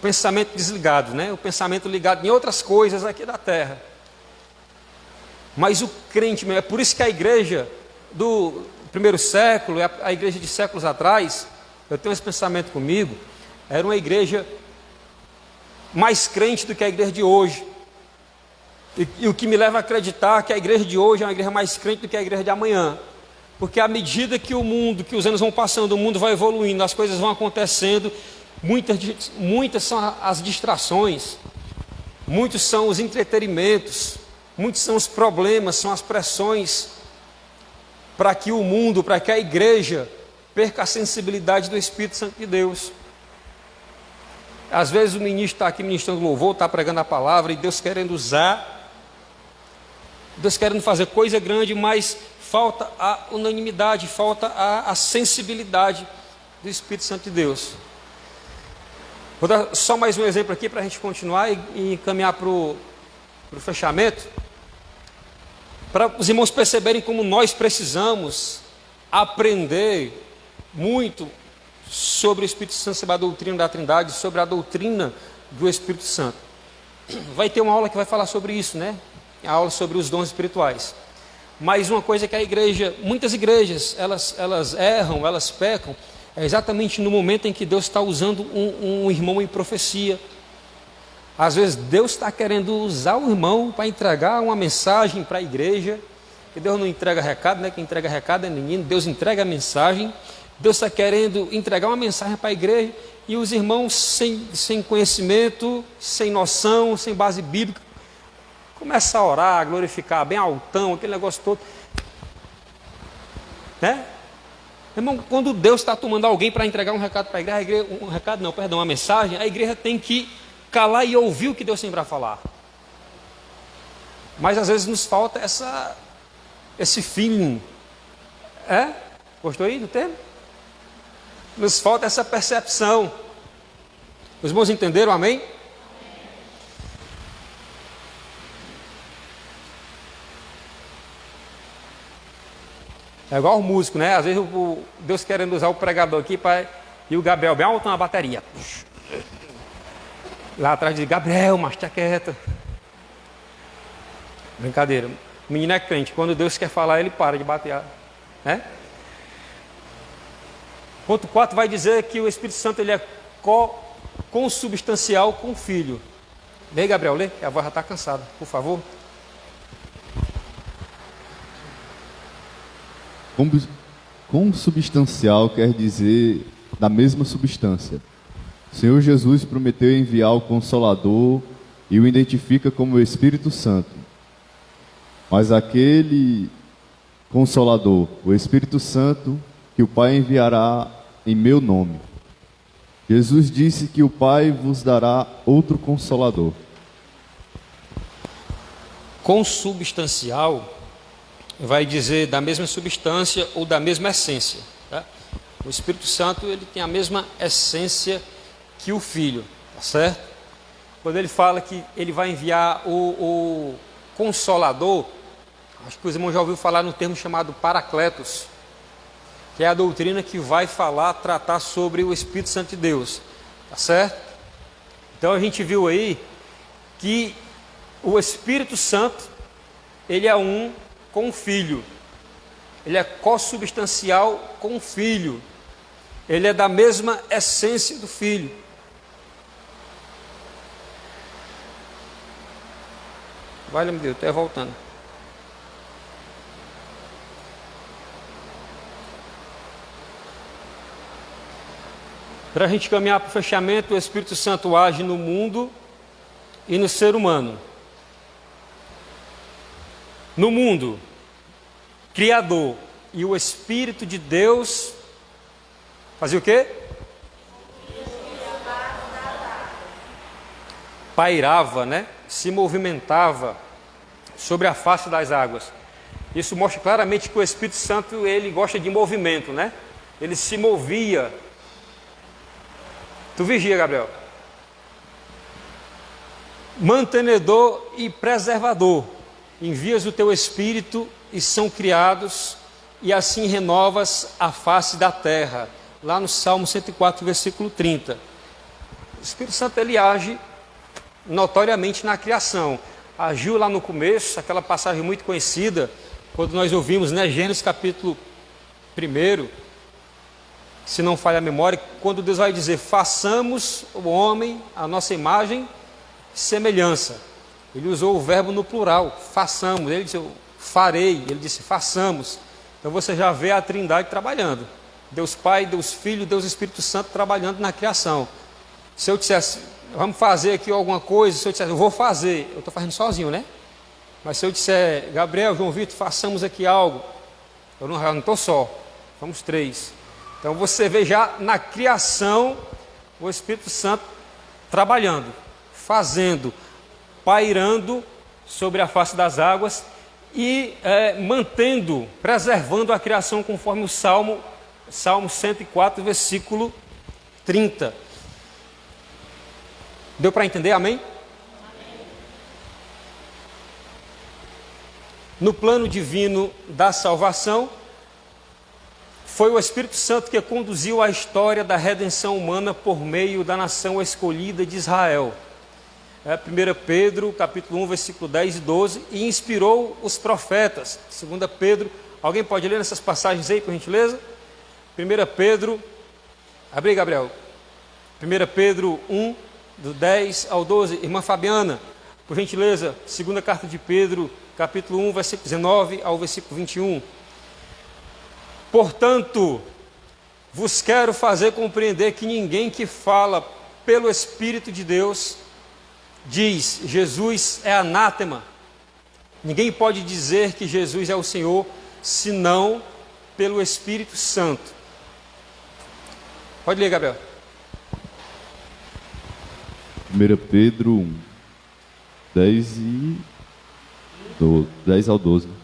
pensamento desligado, né? O pensamento ligado em outras coisas aqui da terra. Mas o crente, é por isso que a igreja do primeiro século, a igreja de séculos atrás, eu tenho esse pensamento comigo, era uma igreja mais crente do que a igreja de hoje. E o que me leva a acreditar que a igreja de hoje é uma igreja mais crente do que a igreja de amanhã. Porque à medida que o mundo, que os anos vão passando, o mundo vai evoluindo, as coisas vão acontecendo, muitas são as distrações, muitos são os entretenimentos, muitos são os problemas, são as pressões, para que o mundo, para que a igreja perca a sensibilidade do Espírito Santo de Deus. Às vezes o ministro está aqui ministrando louvor, está pregando a palavra, e Deus querendo usar, Deus querendo fazer coisa grande, mas falta a unanimidade, falta a sensibilidade do Espírito Santo de Deus. Vou dar só mais um exemplo aqui para a gente continuar e caminhar para o fechamento, para os irmãos perceberem como nós precisamos aprender muito sobre o Espírito Santo, sobre a doutrina da Trindade, sobre a doutrina do Espírito Santo. Vai ter uma aula que vai falar sobre isso, né? A aula sobre os dons espirituais. Mas uma coisa que a igreja, muitas igrejas, elas erram, elas pecam, é exatamente no momento em que Deus está usando um irmão em profecia. Às vezes Deus está querendo usar o irmão para entregar uma mensagem para a igreja, que Deus não entrega recado, né? Quem entrega recado é menino, Deus entrega a mensagem. Deus está querendo entregar uma mensagem para a igreja e os irmãos sem conhecimento, sem noção, sem base bíblica, começam a orar, a glorificar bem altão, aquele negócio todo. Né? Irmão, quando Deus está tomando alguém para entregar um recado para a igreja, uma mensagem, a igreja tem que calar e ouvir o que Deus tem para falar. Mas às vezes nos falta esse feeling. Gostou aí do termo? Nos falta essa percepção. Os irmãos entenderam, amém? É igual o músico, né? Às vezes Deus querendo usar o pregador aqui e o Gabriel bem alto na bateria. Lá atrás diz, Gabriel, mas tá quieto. Brincadeira. O menino é crente. Quando Deus quer falar, ele para de bater. Né? Ponto 4 vai dizer que o Espírito Santo ele é consubstancial com o Filho. Lê, Gabriel, lê, que a voz já está cansada, por favor. Consubstancial quer dizer da mesma substância. O Senhor Jesus prometeu enviar o Consolador e o identifica como o Espírito Santo. Mas aquele Consolador, o Espírito Santo, que o Pai enviará em meu nome. Jesus disse que o Pai vos dará outro Consolador. Consubstancial vai dizer da mesma substância ou da mesma essência. Tá? O Espírito Santo ele tem a mesma essência que o Filho, tá certo? Quando ele fala que ele vai enviar o Consolador, acho que os irmãos já ouviram falar no termo chamado Paracletos, que é a doutrina que vai tratar sobre o Espírito Santo de Deus, tá certo? Então a gente viu aí que o Espírito Santo, ele é um com o Filho. Ele é consubstancial com o Filho. Ele é da mesma essência do Filho. Valeu, meu Deus, estou voltando. Para a gente caminhar para o fechamento, o Espírito Santo age no mundo e no ser humano. No mundo, Criador e o Espírito de Deus fazia o quê? Pairava, né? Se movimentava sobre a face das águas. Isso mostra claramente que o Espírito Santo, ele gosta de movimento, né? Ele se movia. Tu vigia, Gabriel. Mantenedor e preservador. Envias o teu Espírito e são criados, e assim renovas a face da terra. Lá no Salmo 104, versículo 30. O Espírito Santo, ele age notoriamente na criação. Agiu lá no começo, aquela passagem muito conhecida, quando nós ouvimos, né, Gênesis capítulo 1, se não falha a memória, quando Deus vai dizer, façamos o homem a nossa imagem e semelhança. Ele usou o verbo no plural, façamos. Ele disse, eu farei. Ele disse, façamos. Então você já vê a Trindade trabalhando. Deus Pai, Deus Filho, Deus Espírito Santo trabalhando na criação. Se eu dissesse, vamos fazer aqui alguma coisa, se eu dissesse, eu vou fazer, eu estou fazendo sozinho, né? Mas se eu disser, Gabriel, João Vitor, façamos aqui algo, eu não estou só, vamos 3. Então você vê já na criação o Espírito Santo trabalhando, fazendo, pairando sobre a face das águas e mantendo, preservando a criação conforme o Salmo 104, versículo 30. Deu para entender? Amém? No plano divino da salvação, foi o Espírito Santo que conduziu a história da redenção humana por meio da nação escolhida de Israel. 1 Pedro, capítulo 1, versículo 10 e 12, e inspirou os profetas. 2 Pedro, alguém pode ler nessas passagens aí, por gentileza? 1 Pedro, abre aí, Gabriel. 1 Pedro 1, do 10 ao 12, irmã Fabiana, por gentileza, 2ª carta de Pedro, capítulo 1, versículo 19 ao versículo 21. Portanto, vos quero fazer compreender que ninguém que fala pelo Espírito de Deus diz, Jesus é anátema. Ninguém pode dizer que Jesus é o Senhor, senão pelo Espírito Santo. Pode ler, Gabriel. 1 Pedro 1, 10 ao 12.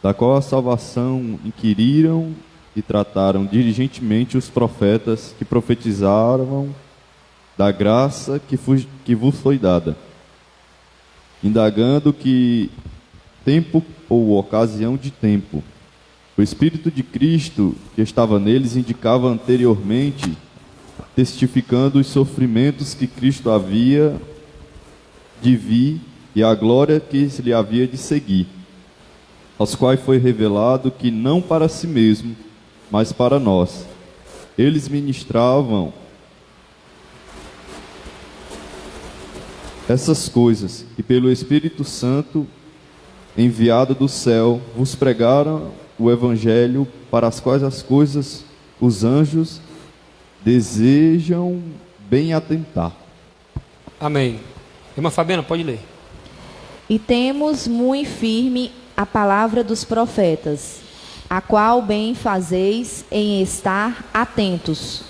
Da qual a salvação inquiriram e trataram diligentemente os profetas que profetizaram da graça que vos foi dada, indagando que tempo ou ocasião de tempo o Espírito de Cristo que estava neles indicava anteriormente, testificando os sofrimentos que Cristo havia de vir e a glória que lhe havia de seguir, aos quais foi revelado que não para si mesmo, mas para nós, eles ministravam essas coisas, e pelo Espírito Santo, enviado do céu, vos pregaram o Evangelho, para as quais as coisas os anjos desejam bem atentar. Amém. Irmã Fabiana, pode ler. E temos muito firme a palavra dos profetas, a qual bem fazeis em estar atentos,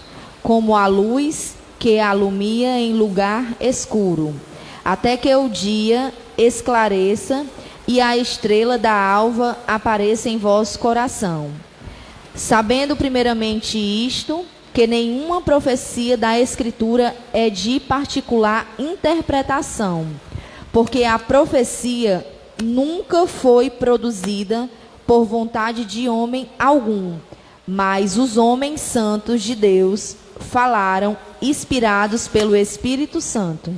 como a luz que alumia em lugar escuro, até que o dia esclareça e a estrela da alva apareça em vosso coração. Sabendo primeiramente isto, que nenhuma profecia da Escritura é de particular interpretação, porque a profecia nunca foi produzida por vontade de homem algum, mas os homens santos de Deus falaram inspirados pelo Espírito Santo.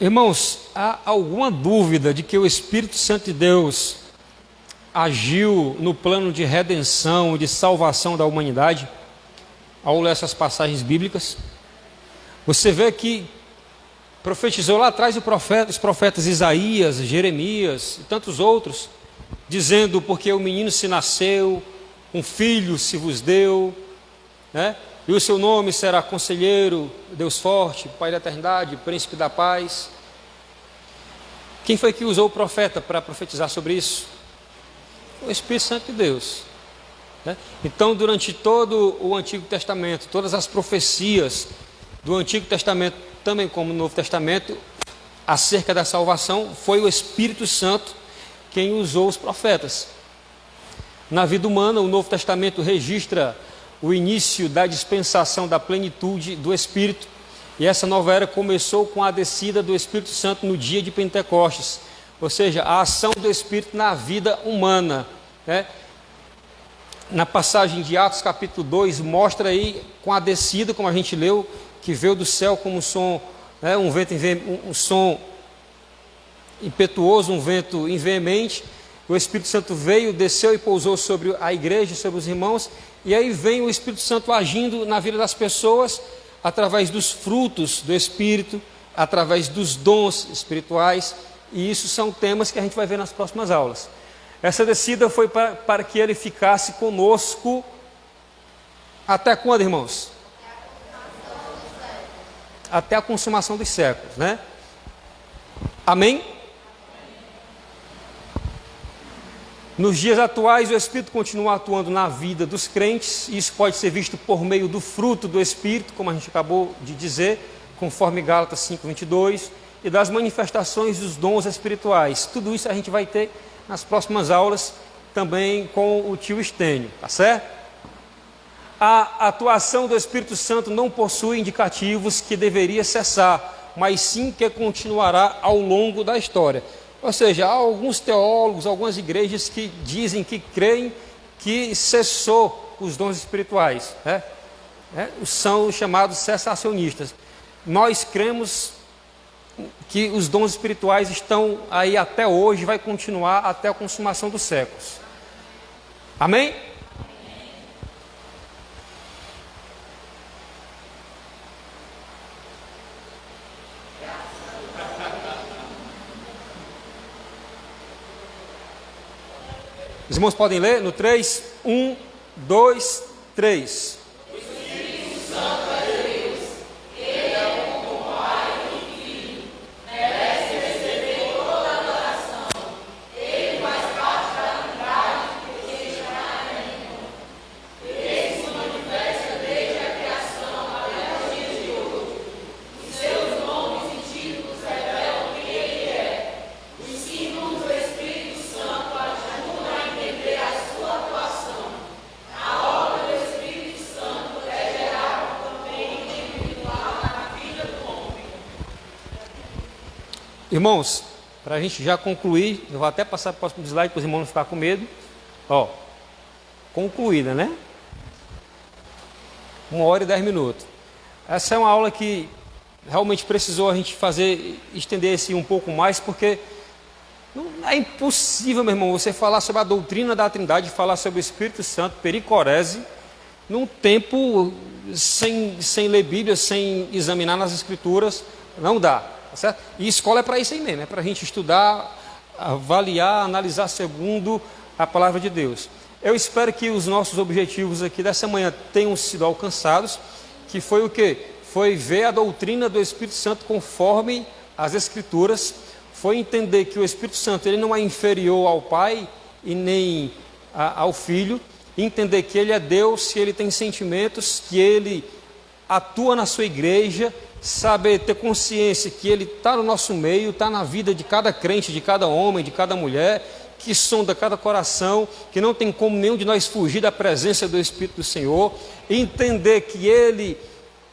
Irmãos, há alguma dúvida de que o Espírito Santo de Deus agiu no plano de redenção, de salvação da humanidade, ao ler essas passagens bíblicas? Você vê que profetizou lá atrás os profetas Isaías, Jeremias e tantos outros, dizendo: porque o menino se nasceu, um filho se vos deu, né? E o seu nome será Conselheiro, Deus Forte, Pai da Eternidade, Príncipe da Paz. Quem foi que usou o profeta para profetizar sobre isso? O Espírito Santo de Deus, né? Então, durante todo o Antigo Testamento, todas as profecias do Antigo Testamento, também como no Novo Testamento, acerca da salvação, foi o Espírito Santo quem usou os profetas. Na vida humana, o Novo Testamento registra o início da dispensação da plenitude do Espírito, e essa nova era começou com a descida do Espírito Santo no dia de Pentecostes, ou seja, a ação do Espírito na vida humana, né? Na passagem de Atos capítulo 2, mostra aí com a descida, como a gente leu, que veio do céu como um som, né, um som impetuoso, um vento veemente. O Espírito Santo veio, desceu e pousou sobre a igreja, sobre os irmãos, e aí vem o Espírito Santo agindo na vida das pessoas, através dos frutos do Espírito, através dos dons espirituais, e isso são temas que a gente vai ver nas próximas aulas. Essa descida foi para que ele ficasse conosco até quando, irmãos? Até a consumação dos séculos, né? Amém? Nos dias atuais, o Espírito continua atuando na vida dos crentes. Isso pode ser visto por meio do fruto do Espírito, como a gente acabou de dizer, conforme Gálatas 5:22, e das manifestações dos dons espirituais. Tudo isso a gente vai ter nas próximas aulas, também com o tio Estênio, tá certo? A atuação do Espírito Santo não possui indicativos que deveria cessar, mas sim que continuará ao longo da história. Ou seja, há alguns teólogos, algumas igrejas que dizem, que creem que cessou os dons espirituais, né? São os chamados cessacionistas. Nós cremos que os dons espirituais estão aí até hoje, vai continuar até a consumação dos séculos. Amém? Os irmãos podem ler no 3, 1, 2, 3. O Espírito Santo é Deus, Ele é um como Pai e Filho, merece receber toda a adoração. Ele faz parte da Trindade, porque está nenhum. Ele se manifesta desde a criação até os dias de hoje. Os seus nomes e títulos revelam quem Ele é. Os símbolos do Espírito Santo ajudam a entender a sua atuação. A obra do Espírito Santo é geral também individual na vida do homem. Irmãos, para a gente já concluir, eu vou até passar para o próximo slide para os irmãos não ficarem com medo. Ó, concluída, né? 1h10. Essa é uma aula que realmente precisou a gente estender esse um pouco mais, porque não é impossível, meu irmão, você falar sobre a doutrina da Trindade, falar sobre o Espírito Santo, pericorese, num tempo sem ler Bíblia, sem examinar nas Escrituras. Não dá, tá certo? E escola é para isso aí mesmo, é para a gente estudar, avaliar, analisar segundo a palavra de Deus. Eu espero que os nossos objetivos aqui dessa manhã tenham sido alcançados, que foi o quê? Foi ver a doutrina do Espírito Santo conforme as Escrituras, foi entender que o Espírito Santo ele não é inferior ao Pai e nem ao Filho, entender que Ele é Deus, que Ele tem sentimentos, que Ele atua na sua igreja, saber ter consciência que Ele está no nosso meio, está na vida de cada crente, de cada homem, de cada mulher, que sonda cada coração, que não tem como nenhum de nós fugir da presença do Espírito do Senhor, entender que Ele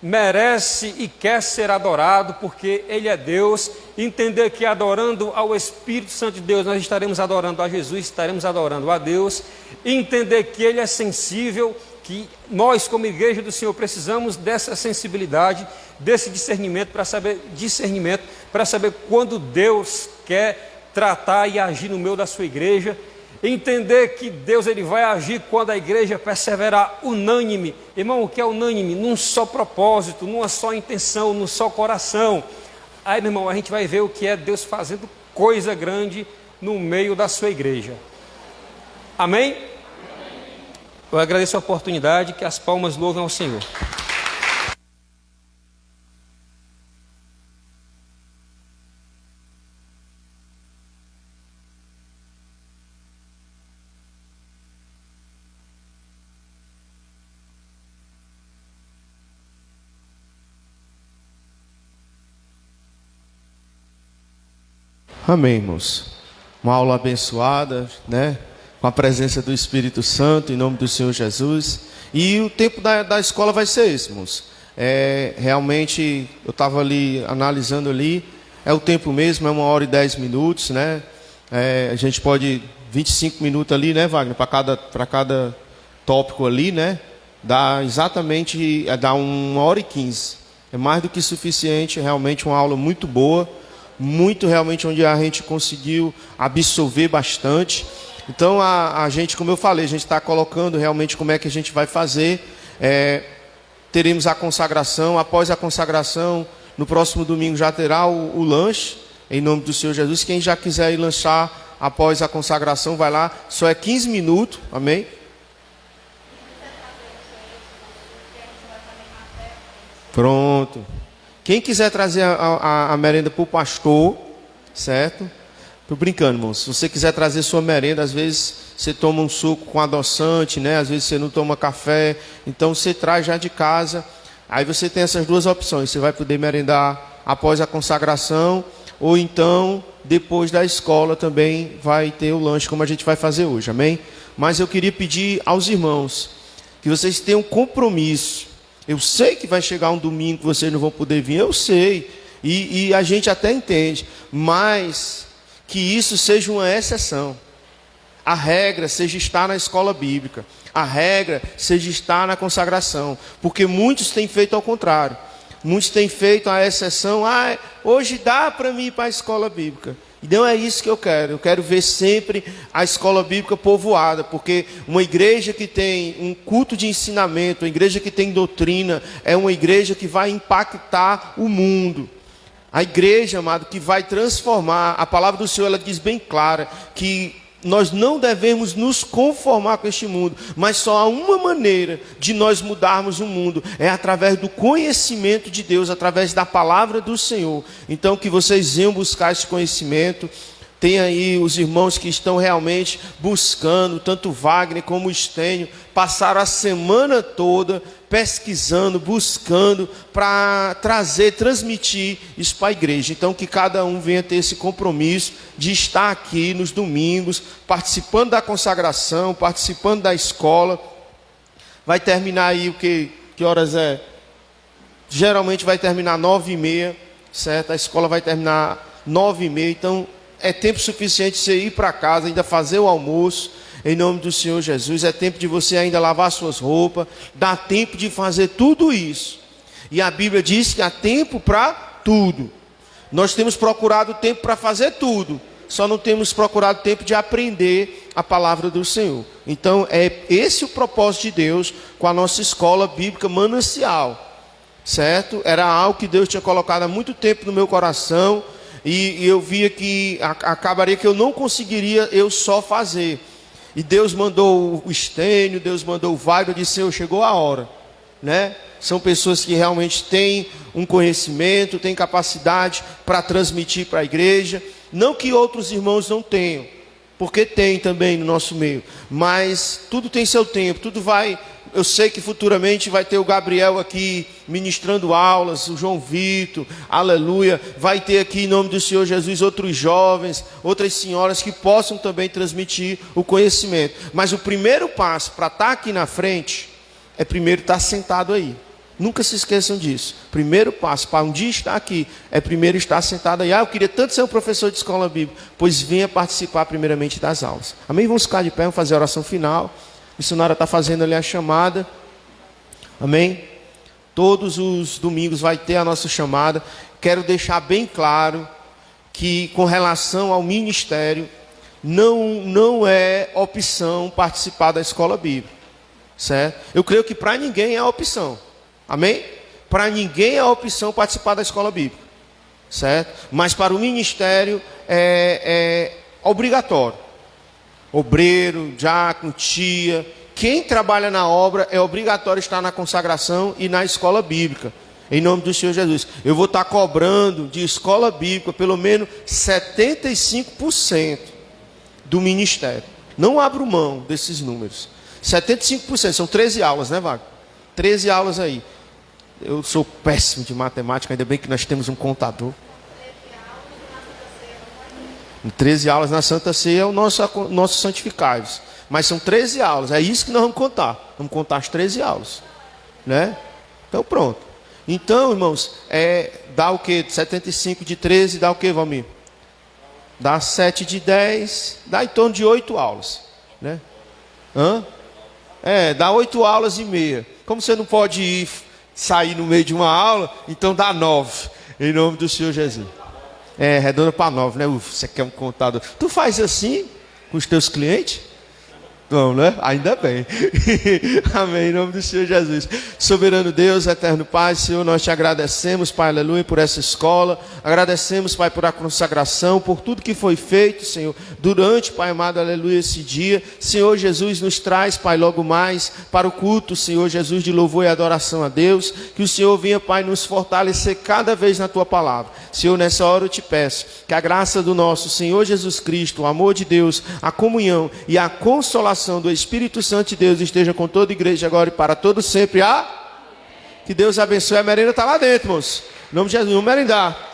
merece e quer ser adorado, porque Ele é Deus, entender que adorando ao Espírito Santo de Deus, nós estaremos adorando a Jesus, estaremos adorando a Deus, entender que Ele é sensível, que nós, como igreja do Senhor, precisamos dessa sensibilidade, desse discernimento para saber quando Deus quer tratar e agir no meio da sua igreja. Entender que Deus ele vai agir quando a igreja perseverar unânime. Irmão, o que é unânime? Num só propósito, numa só intenção, num só coração. Aí, meu irmão, a gente vai ver o que é Deus fazendo coisa grande no meio da sua igreja. Amém? Eu agradeço a oportunidade, que as palmas louvem ao Senhor. Amém, irmãos. Uma aula abençoada, né? Com a presença do Espírito Santo, em nome do Senhor Jesus. E o tempo da escola vai ser esse, irmãos. Realmente, eu estava ali, analisando ali, é o tempo mesmo, é 1h10, né? A gente pode, 25 minutos ali, né, Wagner, para cada tópico ali, né? Dá exatamente, dá 1h15. É mais do que suficiente, realmente uma aula muito boa, muito realmente onde a gente conseguiu absorver bastante. Então, a gente, como eu falei, a gente está colocando realmente como é que a gente vai fazer. Teremos a consagração. Após a consagração, no próximo domingo já terá o lanche, em nome do Senhor Jesus. Quem já quiser ir lanchar após a consagração, vai lá. Só é 15 minutos, amém? Pronto. Quem quiser trazer a merenda para o pastor, certo? Estou brincando, irmão. Se você quiser trazer sua merenda, às vezes você toma um suco com adoçante, né? Às vezes você não toma café. Então você traz já de casa. Aí você tem essas duas opções. Você vai poder merendar após a consagração, ou então depois da escola também vai ter o lanche, como a gente vai fazer hoje, amém? Mas eu queria pedir aos irmãos que vocês tenham compromisso. Eu sei que vai chegar um domingo que vocês não vão poder vir, eu sei. E a gente até entende, mas que isso seja uma exceção. A regra seja estar na escola bíblica. A regra seja estar na consagração. Porque muitos têm feito ao contrário. Muitos têm feito a exceção. Hoje dá para mim ir para a escola bíblica. E não é isso que eu quero. Eu quero ver sempre a escola bíblica povoada. Porque uma igreja que tem um culto de ensinamento, uma igreja que tem doutrina, é uma igreja que vai impactar o mundo. A igreja, amado, que vai transformar. A palavra do Senhor, ela diz bem clara que nós não devemos nos conformar com este mundo, mas só há uma maneira de nós mudarmos o mundo, é através do conhecimento de Deus, através da palavra do Senhor. Então que vocês venham buscar esse conhecimento. Tem aí os irmãos que estão realmente buscando, tanto Wagner como o Estênio, passaram a semana toda pesquisando, buscando para transmitir isso para a igreja. Então que cada um venha ter esse compromisso de estar aqui nos domingos, participando da consagração, participando da escola. Vai terminar aí que horas é? Geralmente vai terminar 9h30, certo? A escola vai terminar 9h30, então é tempo suficiente você ir para casa, ainda fazer o almoço, em nome do Senhor Jesus. É tempo de você ainda lavar suas roupas, dá tempo de fazer tudo isso. E a Bíblia diz que há tempo para tudo. Nós temos procurado tempo para fazer tudo, só não temos procurado tempo de aprender a palavra do Senhor. Então é esse o propósito de Deus com a nossa escola bíblica Manancial, certo? Era algo que Deus tinha colocado há muito tempo no meu coração. E eu via que acabaria que eu não conseguiria eu só fazer. E Deus mandou o Estênio, Deus mandou o Wagner, disse: Senhor, chegou a hora, né? São pessoas que realmente têm um conhecimento, têm capacidade para transmitir para a igreja. Não que outros irmãos não tenham, porque tem também no nosso meio. Mas tudo tem seu tempo, tudo vai. Eu sei que futuramente vai ter o Gabriel aqui ministrando aulas, o João Vitor, aleluia. Vai ter aqui, em nome do Senhor Jesus, outros jovens, outras senhoras que possam também transmitir o conhecimento. Mas o primeiro passo para estar aqui na frente é primeiro estar sentado aí. Nunca se esqueçam disso. Primeiro passo para um dia estar aqui é primeiro estar sentado aí. Eu queria tanto ser um professor de escola bíblica. Pois venha participar primeiramente das aulas. Amém? Vamos ficar de pé, vamos fazer a oração final. A missionária está fazendo ali a chamada. Amém? Todos os domingos vai ter a nossa chamada. Quero deixar bem claro que com relação ao ministério, não é opção participar da escola bíblica, certo? Eu creio que para ninguém é opção, amém? Para ninguém é opção participar da escola bíblica, certo? Mas para o ministério é obrigatório. Obreiro, diácono, tia, quem trabalha na obra é obrigatório estar na consagração e na escola bíblica. Em nome do Senhor Jesus. Eu vou estar cobrando de escola bíblica pelo menos 75% do ministério. Não abro mão desses números. 75%, são 13 aulas, né, Wagner? 13 aulas aí. Eu sou péssimo de matemática, ainda bem que nós temos um contador. 13 aulas na Santa Ceia é o nosso santificados. Mas são 13 aulas, é isso que nós vamos contar. Vamos contar as 13 aulas, né? Então pronto. Então, irmãos, dá o quê? 75 de 13 dá o quê, Valmir? Dá 7 de 10, dá em torno de 8 aulas, né? Dá 8 aulas e meia. Como você não pode sair no meio de uma aula, então dá 9, em nome do Senhor Jesus. Redonda para 9, né? Você quer um contador. Tu faz assim com os teus clientes? Não, né? Ainda bem. Amém, em nome do Senhor Jesus. Soberano Deus, eterno Pai, Senhor, nós te agradecemos, Pai, aleluia, por essa escola. Agradecemos, Pai, por a consagração, por tudo que foi feito, Senhor, durante, Pai amado, aleluia, esse dia. Senhor Jesus, nos traz, Pai, logo mais para o culto, Senhor Jesus, de louvor e adoração a Deus. Que o Senhor venha, Pai, nos fortalecer cada vez na Tua palavra. Senhor, nessa hora eu te peço que a graça do nosso Senhor Jesus Cristo, o amor de Deus, a comunhão e a consolação do Espírito Santo de Deus esteja com toda a igreja agora e para todo sempre. Que Deus abençoe. A merenda está lá dentro, irmãos. Em nome de Jesus, vamos merendar.